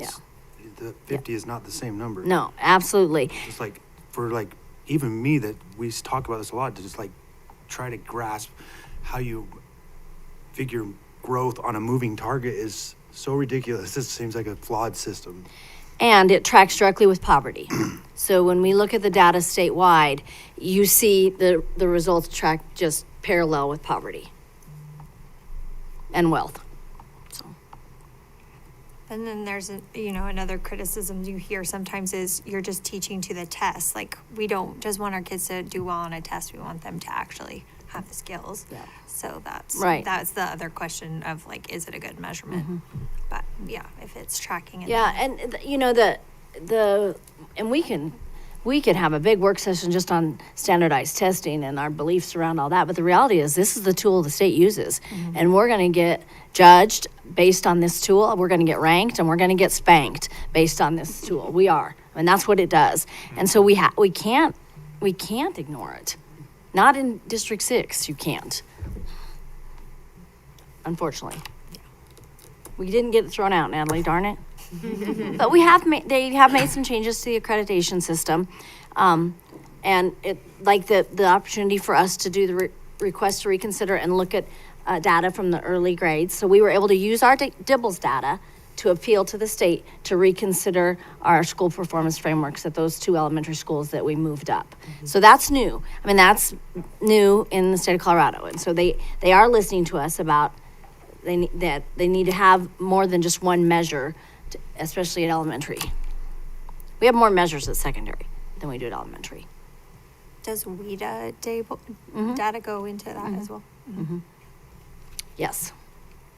the 50 is not the same number. No, absolutely. Just like for like even me that we talk about this a lot to just like try to grasp how you figure growth on a moving target is so ridiculous. This seems like a flawed system. And it tracks directly with poverty. So when we look at the data statewide, you see the results track just parallel with poverty and wealth. So And then there's, another criticism you hear sometimes is you're just teaching to the test. Like, we don't just want our kids to do well on a test. We want them to actually have the skills. Yeah. So that's Right. that's the other question of like, is it a good measurement? But yeah, if it's tracking. yeah, and and we can have a big work session just on standardized testing and our beliefs around all that. But the reality is, this is the tool the state uses, and we're going to get judged based on this tool. We're going to get ranked, and we're going to get spanked based on this tool. We are, and that's what it does. And so we can't ignore it. Not in District 6, you can't. Unfortunately, we didn't get it thrown out, Natalie. Darn it. But they have made some changes to the accreditation system, and it the opportunity for us to do the request to reconsider and look at data from the early grades. So we were able to use our DIBELS data to appeal to the state to reconsider our school performance frameworks at those 2 elementary schools that we moved up. So that's new. I mean, that's new in the state of Colorado, and so they are listening to us about that they need to have more than just one measure, especially at elementary. We have more measures at secondary than we do at elementary. Does WIDA data go into that as well? Yes.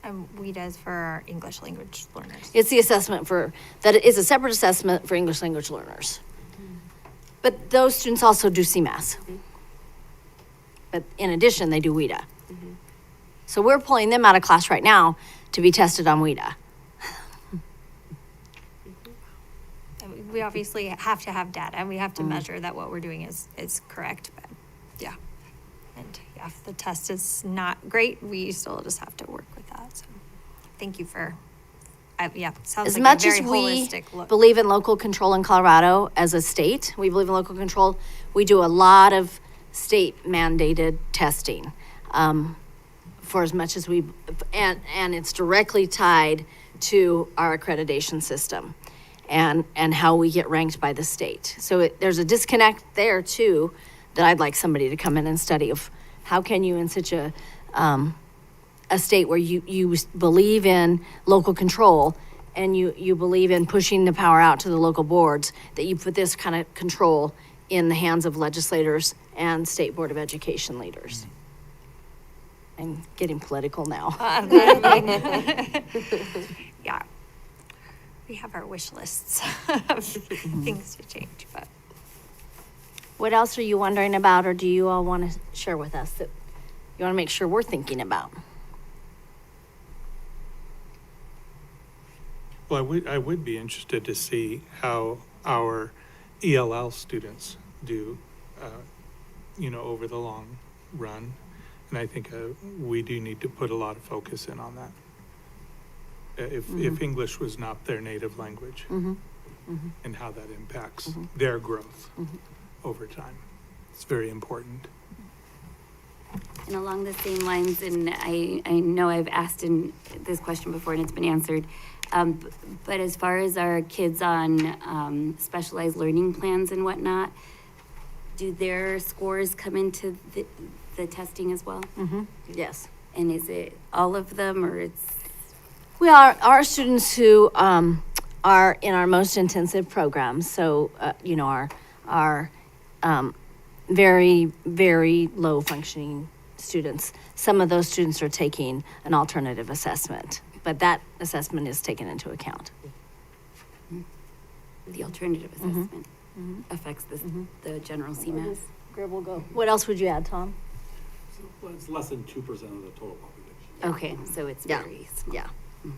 And WIDA is for our English language learners. It's the assessment that is a separate assessment for English language learners. But those students also do CMAS. But in addition, they do WIDA. So we're pulling them out of class right now to be tested on WIDA. And we obviously have to have data, and we have to measure that what we're doing is correct, but yeah. And yeah, if the test is not great, we still just have to work with that, so thank you for, sounds As like much a very as we holistic look. believe in local control in Colorado as a state, we believe in local control, we do a lot of state mandated testing. For as much as and it's directly tied to our accreditation system and how we get ranked by the state. So there's a disconnect there too that I'd like somebody to come in and study of how can you in such a state where you believe in local control and you believe in pushing the power out to the local boards, that you put this kind of control in the hands of legislators and state board of education leaders. I'm getting political now. Yeah. We have our wish lists of things to change, but. What else are you wondering about, or do you all want to share with us that you want to make sure we're thinking about? Well, I would be interested to see how our ELL students do, over the long run. And I think we do need to put a lot of focus in on that. If English was not their native language, and how that impacts their growth over time. It's very important. And along the same lines, and I know I've asked in this question before and it's been answered, but as far as our kids on specialized learning plans and whatnot, do their scores come into the testing as well? Yes. And is it all of them, or it's? We are our students who are in our most intensive programs. So our very, very low functioning students. Some of those students are taking an alternative assessment, but that assessment is taken into account. The alternative assessment affects the general CMAS. Grib go. What else would you add, Tom? Well, it's less than 2% of the total population. Okay, so it's very small. Yeah. Any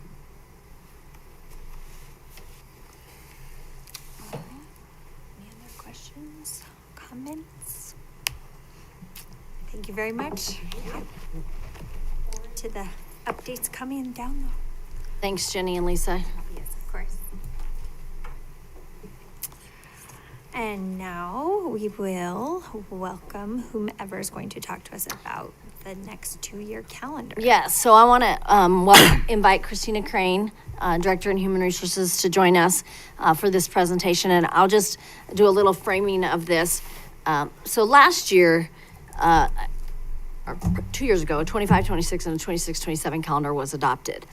other questions, comments? Thank you very much. To the upcoming updates coming down though. Thanks, Jenny and Lisa. Yes, of course. And now we will welcome whomever is going to talk to us about the next 2-year calendar. Yeah, so I want to invite Christina Crane, Director in Human Resources, to join us for this presentation. And I'll just do a little framing of this. So last year, or 2 years ago, a 25-26 and a 26-27 calendar was adopted.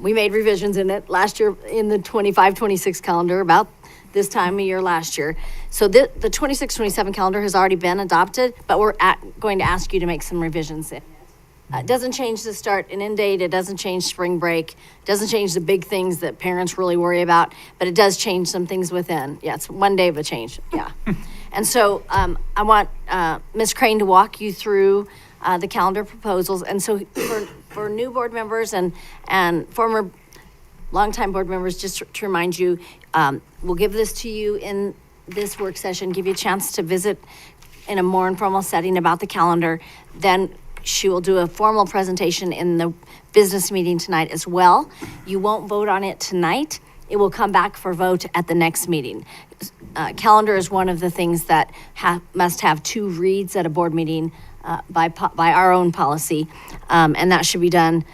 We made revisions in it last year in the 25-26 calendar about this time of year last year. So the 26-27 calendar has already been adopted, but we're going to ask you to make some revisions in it. It doesn't change the start and end date. It doesn't change spring break. It doesn't change the big things that parents really worry about, but it does change some things within. Yeah, it's one day of a change. Yeah. And so I want Ms. Crane to walk you through the calendar proposals. And so for new board members and former longtime board members, just to remind you, we'll give this to you in this work session, give you a chance to visit in a more informal setting about the calendar. Then she will do a formal presentation in the business meeting tonight as well. You won't vote on it tonight. It will come back for vote at the next meeting. Calendar is one of the things that must have 2 reads at a board meeting by our own policy, and that should be done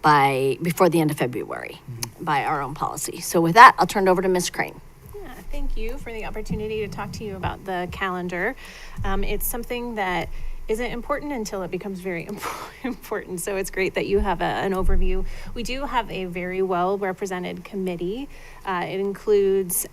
before the end of February by our own policy. So with that, I'll turn it over to Ms. Crane. Yeah, thank you for the opportunity to talk to you about the calendar. It's something that isn't important until it becomes very important. So it's great that you have an overview. We do have a very well represented committee. It includes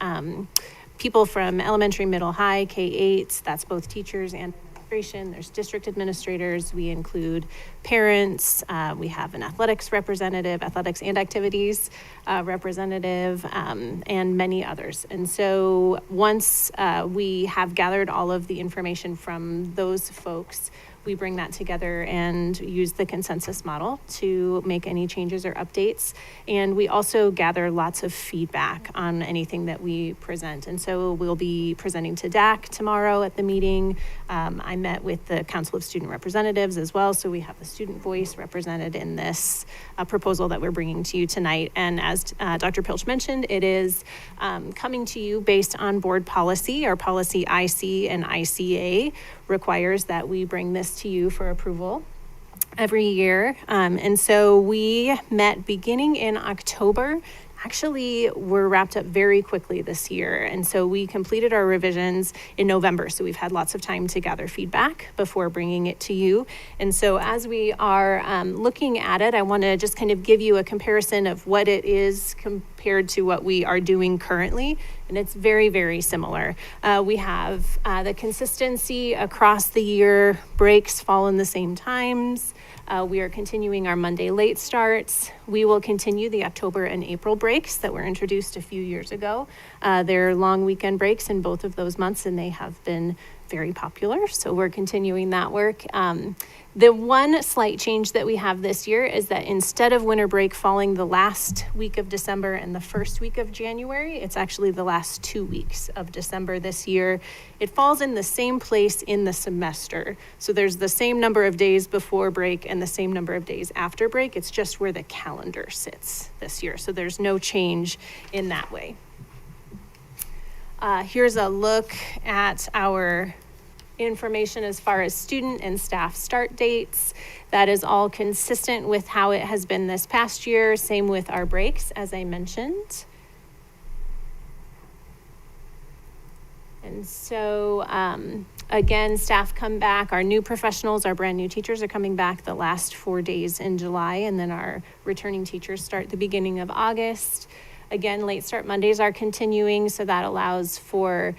people from elementary, middle, high, K-8, that's both teachers and administration. There's district administrators. We include parents. We have an athletics representative, athletics and activities representative, and many others. And so once we have gathered all of the information from those folks, we bring that together and use the consensus model to make any changes or updates. And we also gather lots of feedback on anything that we present. And so we'll be presenting to DAC tomorrow at the meeting. I met with the Council of Student Representatives as well. So we have the student voice represented in this proposal that we're bringing to you tonight. And as Dr. Pilch mentioned, it is coming to you based on board policy. Our policy IC and ICA requires that we bring this to you for approval every year. And so we met beginning in October. Actually, we're wrapped up very quickly this year. And so we completed our revisions in November. So we've had lots of time to gather feedback before bringing it to you. And so as we are looking at it, I want to just kind of give you a comparison of what it is compared to what we are doing currently. And it's very, very similar. We have the consistency across the year. Breaks fall in the same times. We are continuing our Monday late starts. We will continue the October and April breaks that were introduced a few years ago. They're long weekend breaks in both of those months, and they have been very popular. So we're continuing that work. The one slight change that we have this year is that instead of winter break falling the last week of December and the first week of January, it's actually the last 2 weeks of December this year. It falls in the same place in the semester. So there's the same number of days before break and the same number of days after break. It's just where the calendar sits this year. So there's no change in that way. Here's a look at our information as far as student and staff start dates. That is all consistent with how it has been this past year. Same with our breaks, as I mentioned. And so, again, staff come back. Our new professionals, our brand new teachers are coming back the last 4 days in July, and then our returning teachers start the beginning of August. Again, late start Mondays are continuing, so that allows for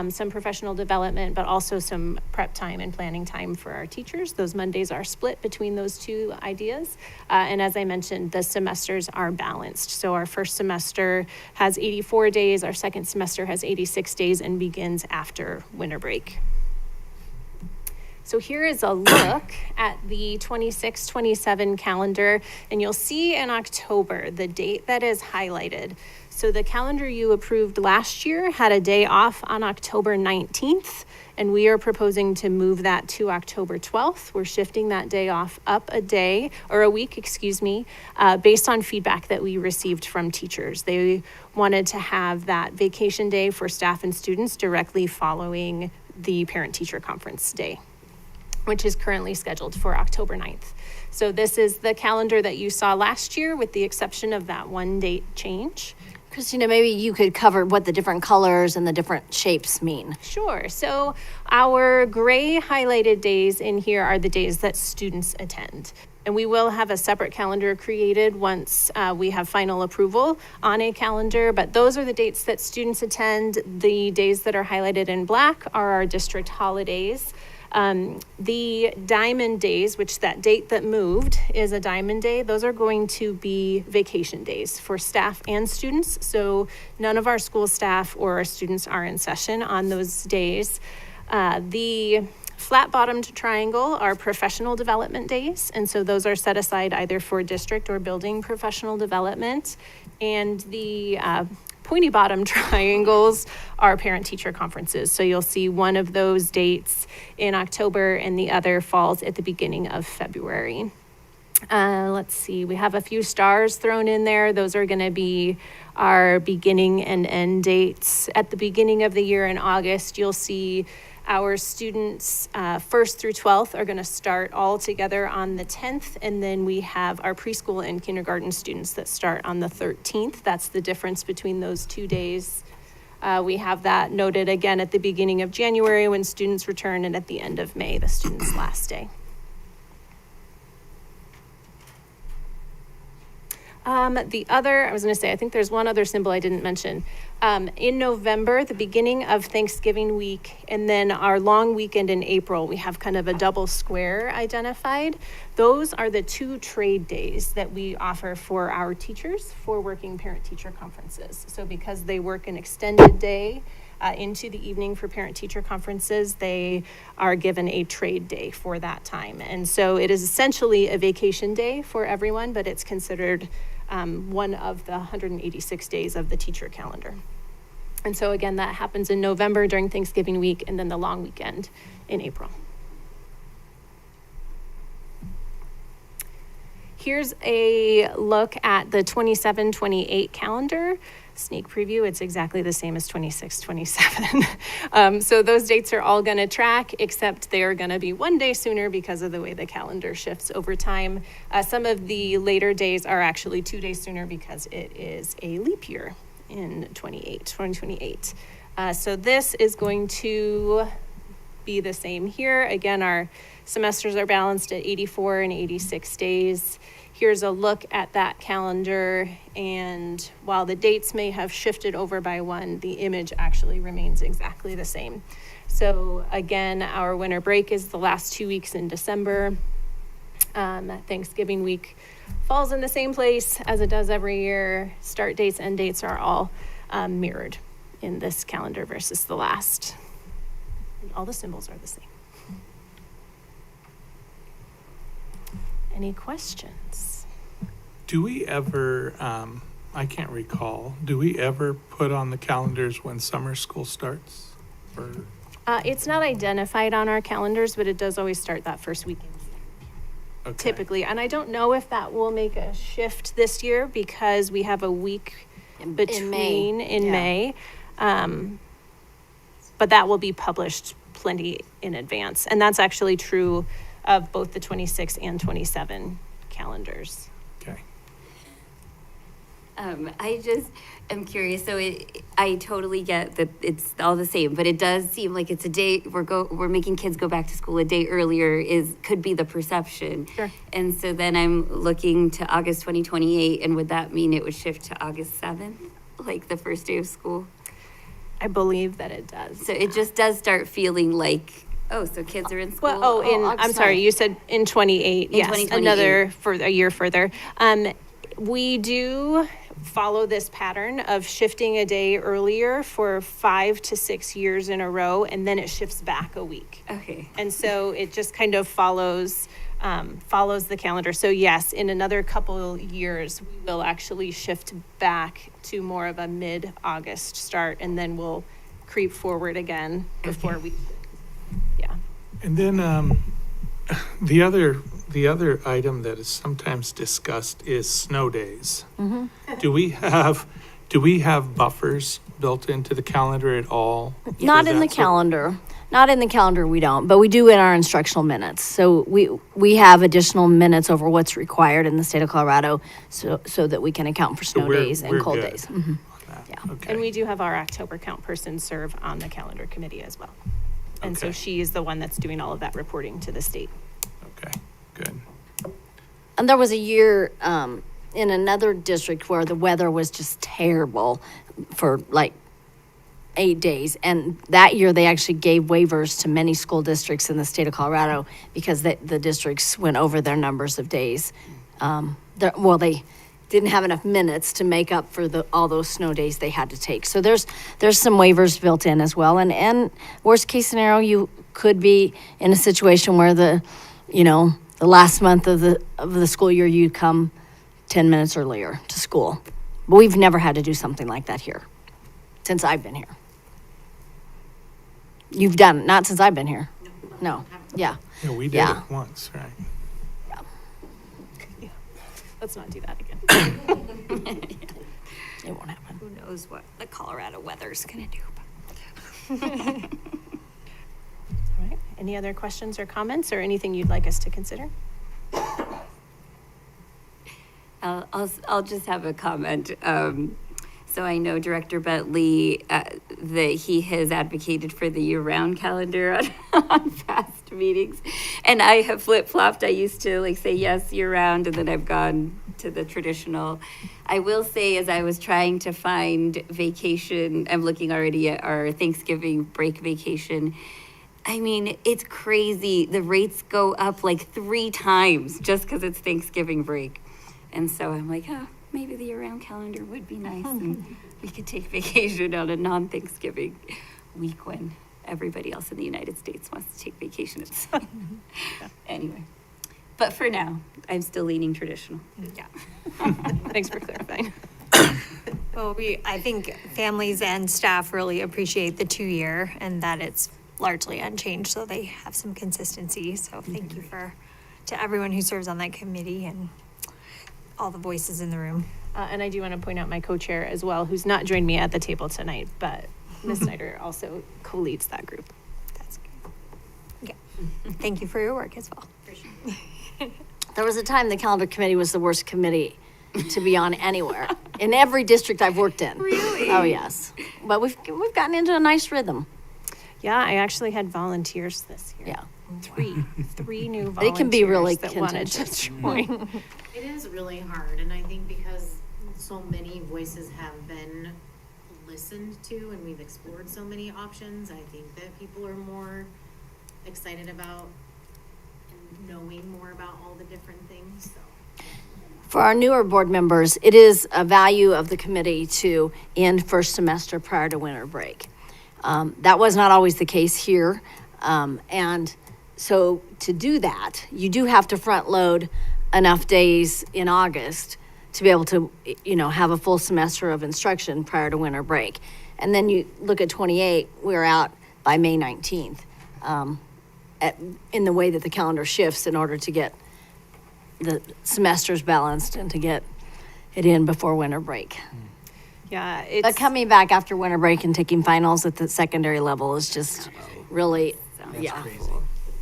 some professional development, but also some prep time and planning time for our teachers. Those Mondays are split between those two ideas. And as I mentioned, the semesters are balanced. So our first semester has 84 days, our second semester has 86 days and begins after winter break. So here is a look at the 26-27 calendar, and you'll see in October the date that is highlighted. So the calendar you approved last year had a day off on October 19th. and we are proposing to move that to October 12th. We're shifting that day off up a week, excuse me, based on feedback that we received from teachers. They wanted to have that vacation day for staff and students directly following the parent-teacher conference day, which is currently scheduled for October 9th. So this is the calendar that you saw last year with the exception of that one date change. Christina, maybe you could cover what the different colors and the different shapes mean. Sure. So our gray highlighted days in here are the days that students attend. And we will have a separate calendar created once we have final approval on a calendar, but those are the dates that students attend. The days that are highlighted in black are our district holidays. The diamond days, which that date that moved is a diamond day, those are going to be vacation days for staff and students. So none of our school staff or our students are in session on those days. The flat-bottomed triangle are professional development days, and so those are set aside either for district or building professional development. And the pointy bottom triangles are parent-teacher conferences. So you'll see one of those dates in October and the other falls at the beginning of February. Let's see, we have a few stars thrown in there. Those are going to be our beginning and end dates. At the beginning of the year in August, you'll see our students 1st through 12th are going to start all together on the 10th, and then we have our preschool and kindergarten students that start on the 13th. That's the difference between those 2 days. We have that noted again at the beginning of January when students return, and at the end of May, the students' last day. I think there's one other symbol I didn't mention. In November, the beginning of Thanksgiving week, and then our long weekend in April, we have kind of a double square identified. Those are the 2 trade days that we offer for our teachers for working parent-teacher conferences. So because they work an extended day into the evening for parent-teacher conferences, they are given a trade day for that time. And so it is essentially a vacation day for everyone, but it's considered one of the 186 days of the teacher calendar. And so again, that happens in November during Thanksgiving week, and then the long weekend in April. Here's a look at the 27-28 calendar. Sneak preview, it's exactly the same as 26-27. So those dates are all going to track, except they are going to be one day sooner because of the way the calendar shifts over time. Some of the later days are actually 2 days sooner because it is a leap year in 2028. So this is going to be the same here. Again, our semesters are balanced at 84 and 86 days. Here's a look at that calendar, and while the dates may have shifted over by one, the image actually remains exactly the same. So again, our winter break is the last 2 weeks in December. Thanksgiving week falls in the same place as it does every year. Start dates, end dates are all mirrored in this calendar versus the last. And all the symbols are the same. Any questions? Do we ever, I can't recall, do we ever put on the calendars when summer school starts? Or? It's not identified on our calendars, but it does always start that first weekend. Okay. Typically. And I don't know if that will make a shift this year because we have a week between in May. But that will be published plenty in advance. And that's actually true of both the 26 and 27 calendars. Okay. I just am curious. So I totally get that it's all the same, but it does seem like it's a day we're making kids go back to school a day earlier could be the perception. Sure. And so then I'm looking to August 2028, and would that mean it would shift to August 7th, like the first day of school? I believe that it does. So it just does start feeling like, oh, so kids are in school. I'm sorry, you said in 28. Yes, 2028. A year further. We do follow this pattern of shifting a day earlier for 5 to 6 years in a row, and then it shifts back a week. Okay. And so it just kind of follows the calendar. So yes, in another couple years, we will actually shift back to more of a mid-August start, and then we'll creep forward again before we And then the other item that is sometimes discussed is snow days. Do we have buffers built into the calendar at all? Not for in the that? So- calendar. Not in the calendar, we don't, but we do in our instructional minutes. So we have additional minutes over what's required in the state of Colorado so that we can account for So snow we're- days and we're cold good days. on that. Yeah. Okay. And we do have our October count person serve on the calendar committee as well. And so Okay. she is the one that's doing all of that reporting to the state. Okay, good. And there was a year in another district where the weather was just terrible for like 8 days. And that year, they actually gave waivers to many school districts in the state of Colorado because the districts went over their numbers of days. They didn't have enough minutes to make up for all those snow days they had to take. So there's some waivers built in as well. And worst case scenario, you could be in a situation where the last month of the school year, you come 10 minutes earlier to school. But we've never had to do something like that here since I've been here. You've done it, not since I've been here. No, yeah. Yeah, we did Yeah. it once, right? Let's not do that again. It won't happen. Who knows what the Colorado weather's gonna do. All right. Any other questions or comments or anything you'd like us to consider? I'll just have a comment. So I know Director Bentley, that he has advocated for the year-round calendar on past meetings. And I have flip-flopped. I used to say yes year-round, and then I've gone to the traditional. I will say, as I was trying to find vacation, I'm looking already at our Thanksgiving break vacation. I mean, it's crazy. The rates go up 3 times just because it's Thanksgiving break. And so I'm like, maybe the year-round calendar would be nice, and we could take vacation on a non-Thanksgiving week when everybody else in the United States wants to take vacation at the same. Anyway, but for now, I'm still leaning traditional. Yeah. Thanks for clarifying. Well, I think families and staff really appreciate the 2-year and that it's largely unchanged, so they have some consistency. So thank you to everyone who serves on that committee and all the voices in the room. And I do want to point out my co-chair as well, who's not joined me at the table tonight, but Ms. Snyder also co-leads that group. That's good. Yeah. Thank you for your work as well. There was a time the calendar committee was the worst committee to be on anywhere in every district I've worked in. Really? Oh yes, but we've gotten into a nice rhythm. Yeah, I actually had volunteers this year. Yeah, Three new But it can be really volunteers that wanted to contentious. join. It is really hard, and I think because so many voices have been listened to and we've explored so many options, I think that people are more excited about and knowing more about all the different things, so. For our newer board members, it is a value of the committee to end first semester prior to winter break. That was not always the case here. And so to do that, you do have to front load enough days in August to be able to, have a full semester of instruction prior to winter break. And then you look at 28, we're out by May 19th, in the way that the calendar shifts in order to get the semesters balanced and to get it in before winter break. Yeah, But coming back after winter break and taking finals at the secondary level is just really,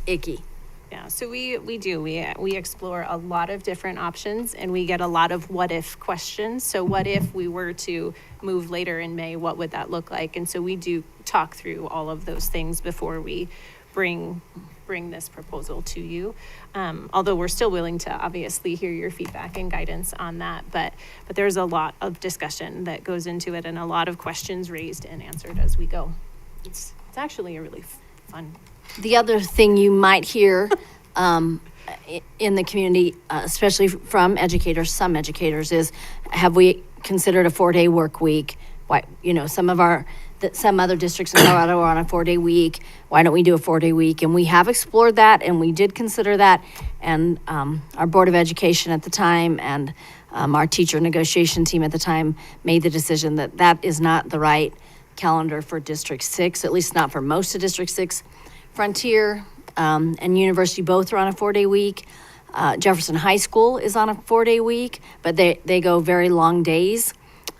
icky. Yeah, so we explore a lot of different options and we get a lot of what if questions. So what if we were to move later in May, what would that look like? And so we do talk through all of those things before we bring this proposal to you. Although we're still willing to obviously hear your feedback and guidance on that, but there's a lot of discussion that goes into it and a lot of questions raised and answered as we go. It's actually a really fun. The other thing you might hear in the community, especially from some educators, is have we considered a 4-day work week? Why, some other districts in Colorado are on a 4-day week. Why don't we do a 4-day week? And we have explored that and we did consider that. And our Board of Education at the time and our teacher negotiation team at the time made the decision that that is not the right calendar for District 6, at least not for most of District 6. Frontier and University both are on a 4-day week. Jefferson High School is on a 4-day week, but they go very long days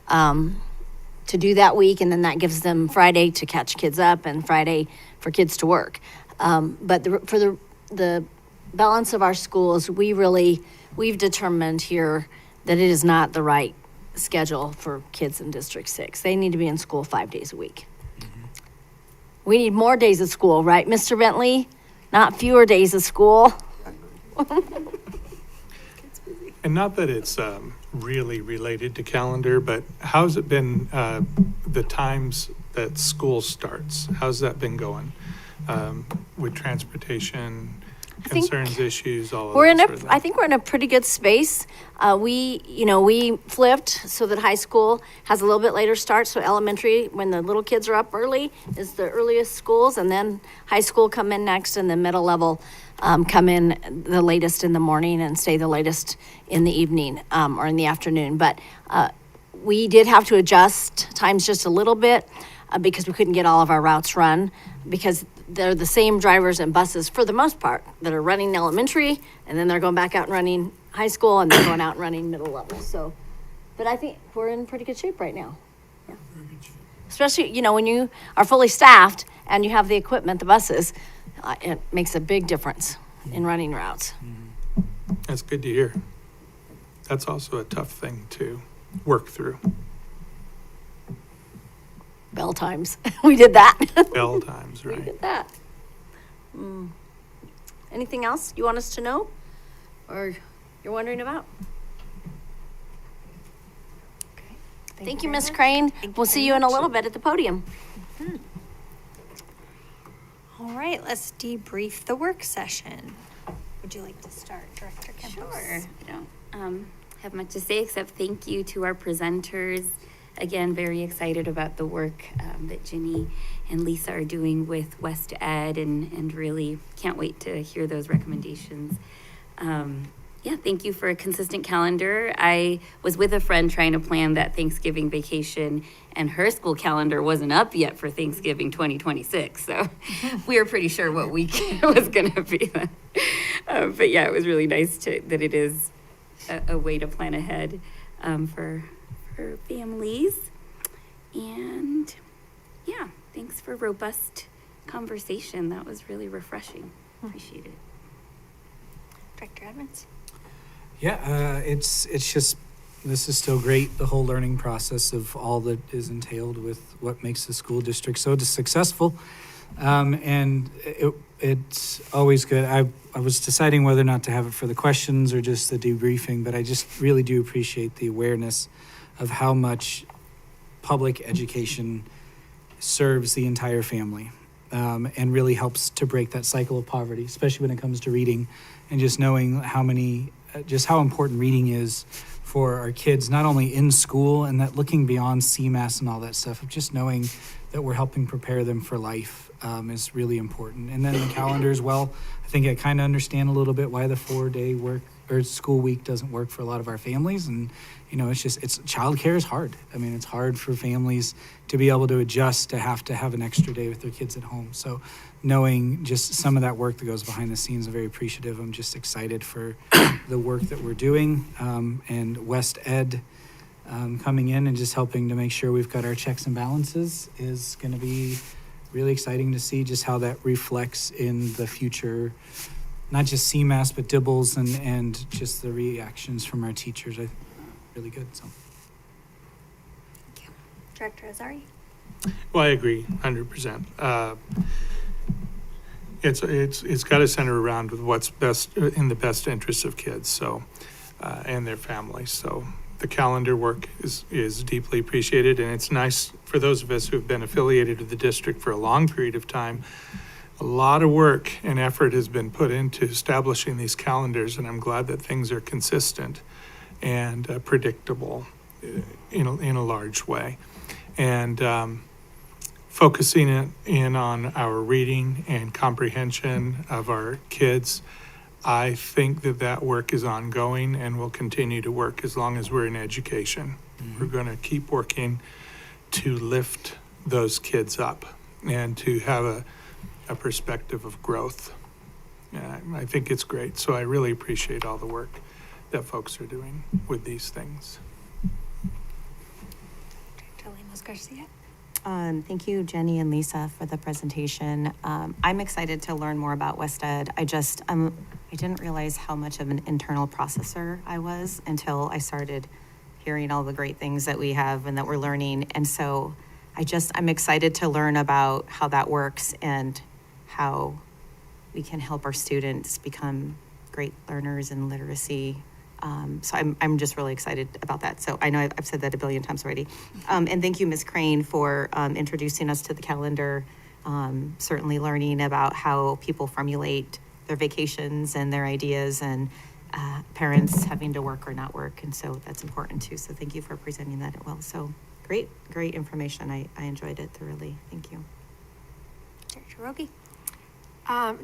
to do that week, and then that gives them Friday to catch kids up and Friday for kids to work. But for the balance of our schools, we've determined here that it is not the right schedule for kids in District 6. They need to be in school 5 days a week. We need more days of school, right, Mr. Bentley? Not fewer days of school. And not that it's really related to calendar, but how's it been, the times that school starts? How's that been going with transportation, concerns, issues, all of that? I think we're in a pretty good space. We flipped so that high school has a little bit later start. So elementary, when the little kids are up early, is the earliest schools, and then high school come in next, and the middle level come in the latest in the morning and stay the latest in the evening or in the afternoon. But we did have to adjust times just a little bit because we couldn't get all of our routes run, because they're the same drivers and buses for the most part that are running elementary, and then they're going back out and running high school, and then going out and running middle level. So, but I think we're in pretty good shape right now. Yeah. Especially, when you are fully staffed and you have the equipment, the buses, it makes a big difference in running routes. That's good to hear. That's also a tough thing to work through. Bell times. We did that. Bell times, right? We did that. Anything else you want us to know or you're wondering about? Okay. Thank you, Ms. Crane. We'll see you in a little bit at the podium. All right, let's debrief the work session. Would you like to start, Director Campos? Sure. I don't have much to say except thank you to our presenters. Again, very excited about the work that Ginny and Lisa are doing with West Ed, and really can't wait to hear those recommendations. Thank you for a consistent calendar. I was with a friend trying to plan that Thanksgiving vacation, and her school calendar wasn't up yet for Thanksgiving 2026. So we were pretty sure what week it was going to be. But yeah, it was really nice that it is a way to plan ahead for families. And yeah, thanks for robust conversation. That was really refreshing. Appreciate it. Director Edmonds? Yeah, it's just, this is still great, the whole learning process of all that is entailed with what makes the school district so successful. And it's always good. I was deciding whether or not to have it for the questions or just the debriefing, but I just really do appreciate the awareness of how much public education serves the entire family, and really helps to break that cycle of poverty, especially when it comes to reading, and just knowing how important reading is for our kids, not only in school, and that looking beyond CMAS and all that stuff, of just knowing that we're helping prepare them for life is really important. And then the calendar as well. I think I kind of understand a little bit why the 4-day work or school week doesn't work for a lot of our families. And, childcare is hard. I mean, it's hard for families to be able to adjust to have an extra day with their kids at home. So knowing just some of that work that goes behind the scenes, I'm very appreciative. I'm just excited for the work that we're doing, and West Ed coming in and just helping to make sure we've got our checks and balances is going to be really exciting to see just how that reflects in the future, not just CMAS, but DIBELS and just the reactions from our teachers. Really good. So, Thank you. Director Azari? Well, I agree 100%. It's got to center around with what's best in the best interests of kids, so and their families. So the calendar work is deeply appreciated, and it's nice for those of us who have been affiliated with the district for a long period of time. A lot of work and effort has been put into establishing these calendars, and I'm glad that things are consistent and predictable in a large way. And focusing in on our reading and comprehension of our kids, I think that work is ongoing and will continue to work as long as we're in education. We're going to keep working to lift those kids up and to have a perspective of growth Yeah, I think it's great. So I really appreciate all the work that folks are doing with these things. Dr. Lemos Garcia. Thank you, Jenny and Lisa, for the presentation. I'm excited to learn more about West Ed. I didn't realize how much of an internal processor I was until I started hearing all the great things that we have and that we're learning. And so I'm excited to learn about how that works and how we can help our students become great learners in literacy. So I'm just really excited about that. So I know I've said that a billion times already. And thank you, Ms. Crane, for introducing us to the calendar. Certainly learning about how people formulate their vacations and their ideas, and parents having to work or not work. And so that's important too. So thank you for presenting that well. So great information. I enjoyed it thoroughly. Thank you. Dr. Rogi.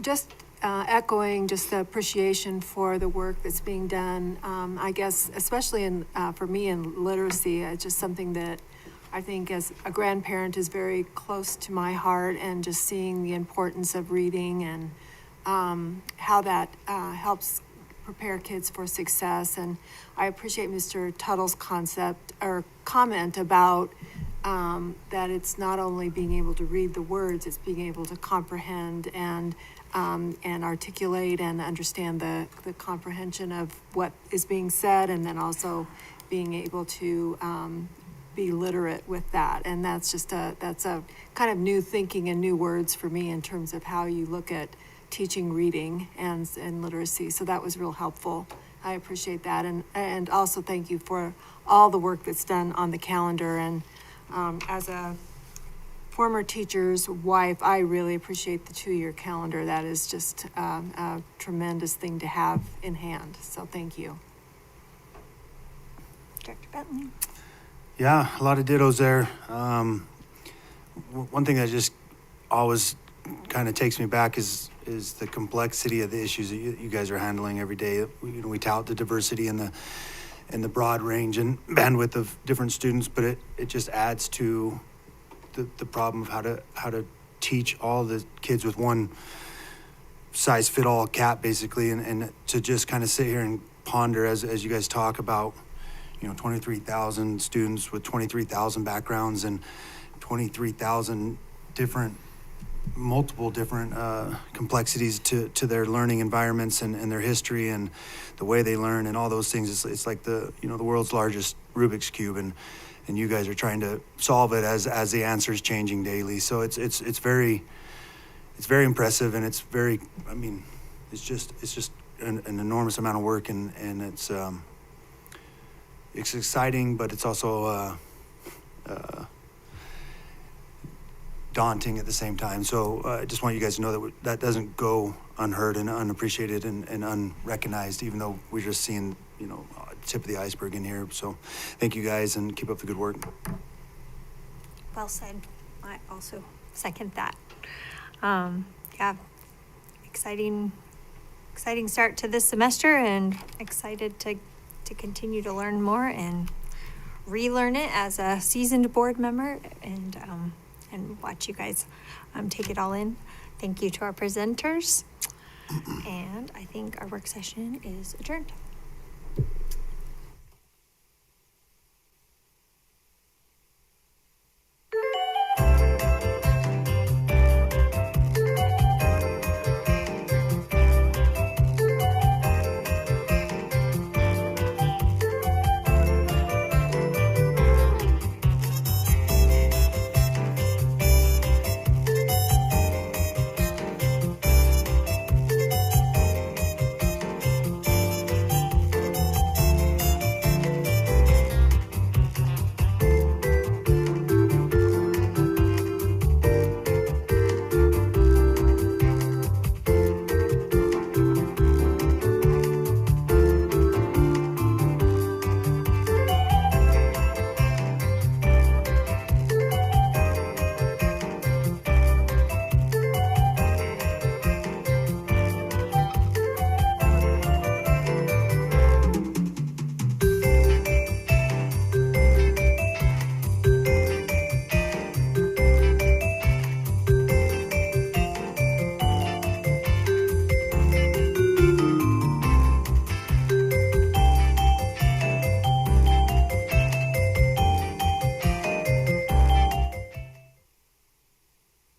Just echoing just the appreciation for the work that's being done. I guess, especially for me in literacy, it's just something that I think as a grandparent is very close to my heart, and just seeing the importance of reading and how that helps prepare kids for success. And I appreciate Mr. Tuttle's comment about that it's not only being able to read the words, it's being able to comprehend and articulate and understand the comprehension of what is being said, and then also being able to be literate with that. And that's a kind of new thinking and new words for me in terms of how you look at teaching reading and literacy. So that was real helpful. I appreciate that. And also thank you for all the work that's done on the calendar. And as a former teacher's wife, I really appreciate the 2-year calendar. That is just a tremendous thing to have in hand. So thank you. Dr. Bentley. Yeah, a lot of dittos there. One thing that just always kind of takes me back is the complexity of the issues that you guys are handling every day. We tout the diversity and the broad range and bandwidth of different students, but it just adds to the problem of how to teach all the kids with one size fit all cap, basically, and to just kind of sit here and ponder as you guys talk about 23,000 students with 23,000 backgrounds and 23,000 multiple different complexities to their learning environments and their history and the way they learn and all those things. It's like the world's largest Rubik's Cube, and you guys are trying to solve it as the answer is changing daily. So it's very impressive, and it's just an enormous amount of work, and it's exciting, but it's also daunting at the same time. So I just want you guys to know that doesn't go unheard and unappreciated and unrecognized, even though we're just seeing tip of the iceberg in here. So thank you guys, and keep up the good work. Well said. I also second that. Yeah, exciting start to this semester, and excited to continue to learn more and relearn it as a seasoned board member, and watch you guys take it all in. Thank you to our presenters, and I think our work session is adjourned.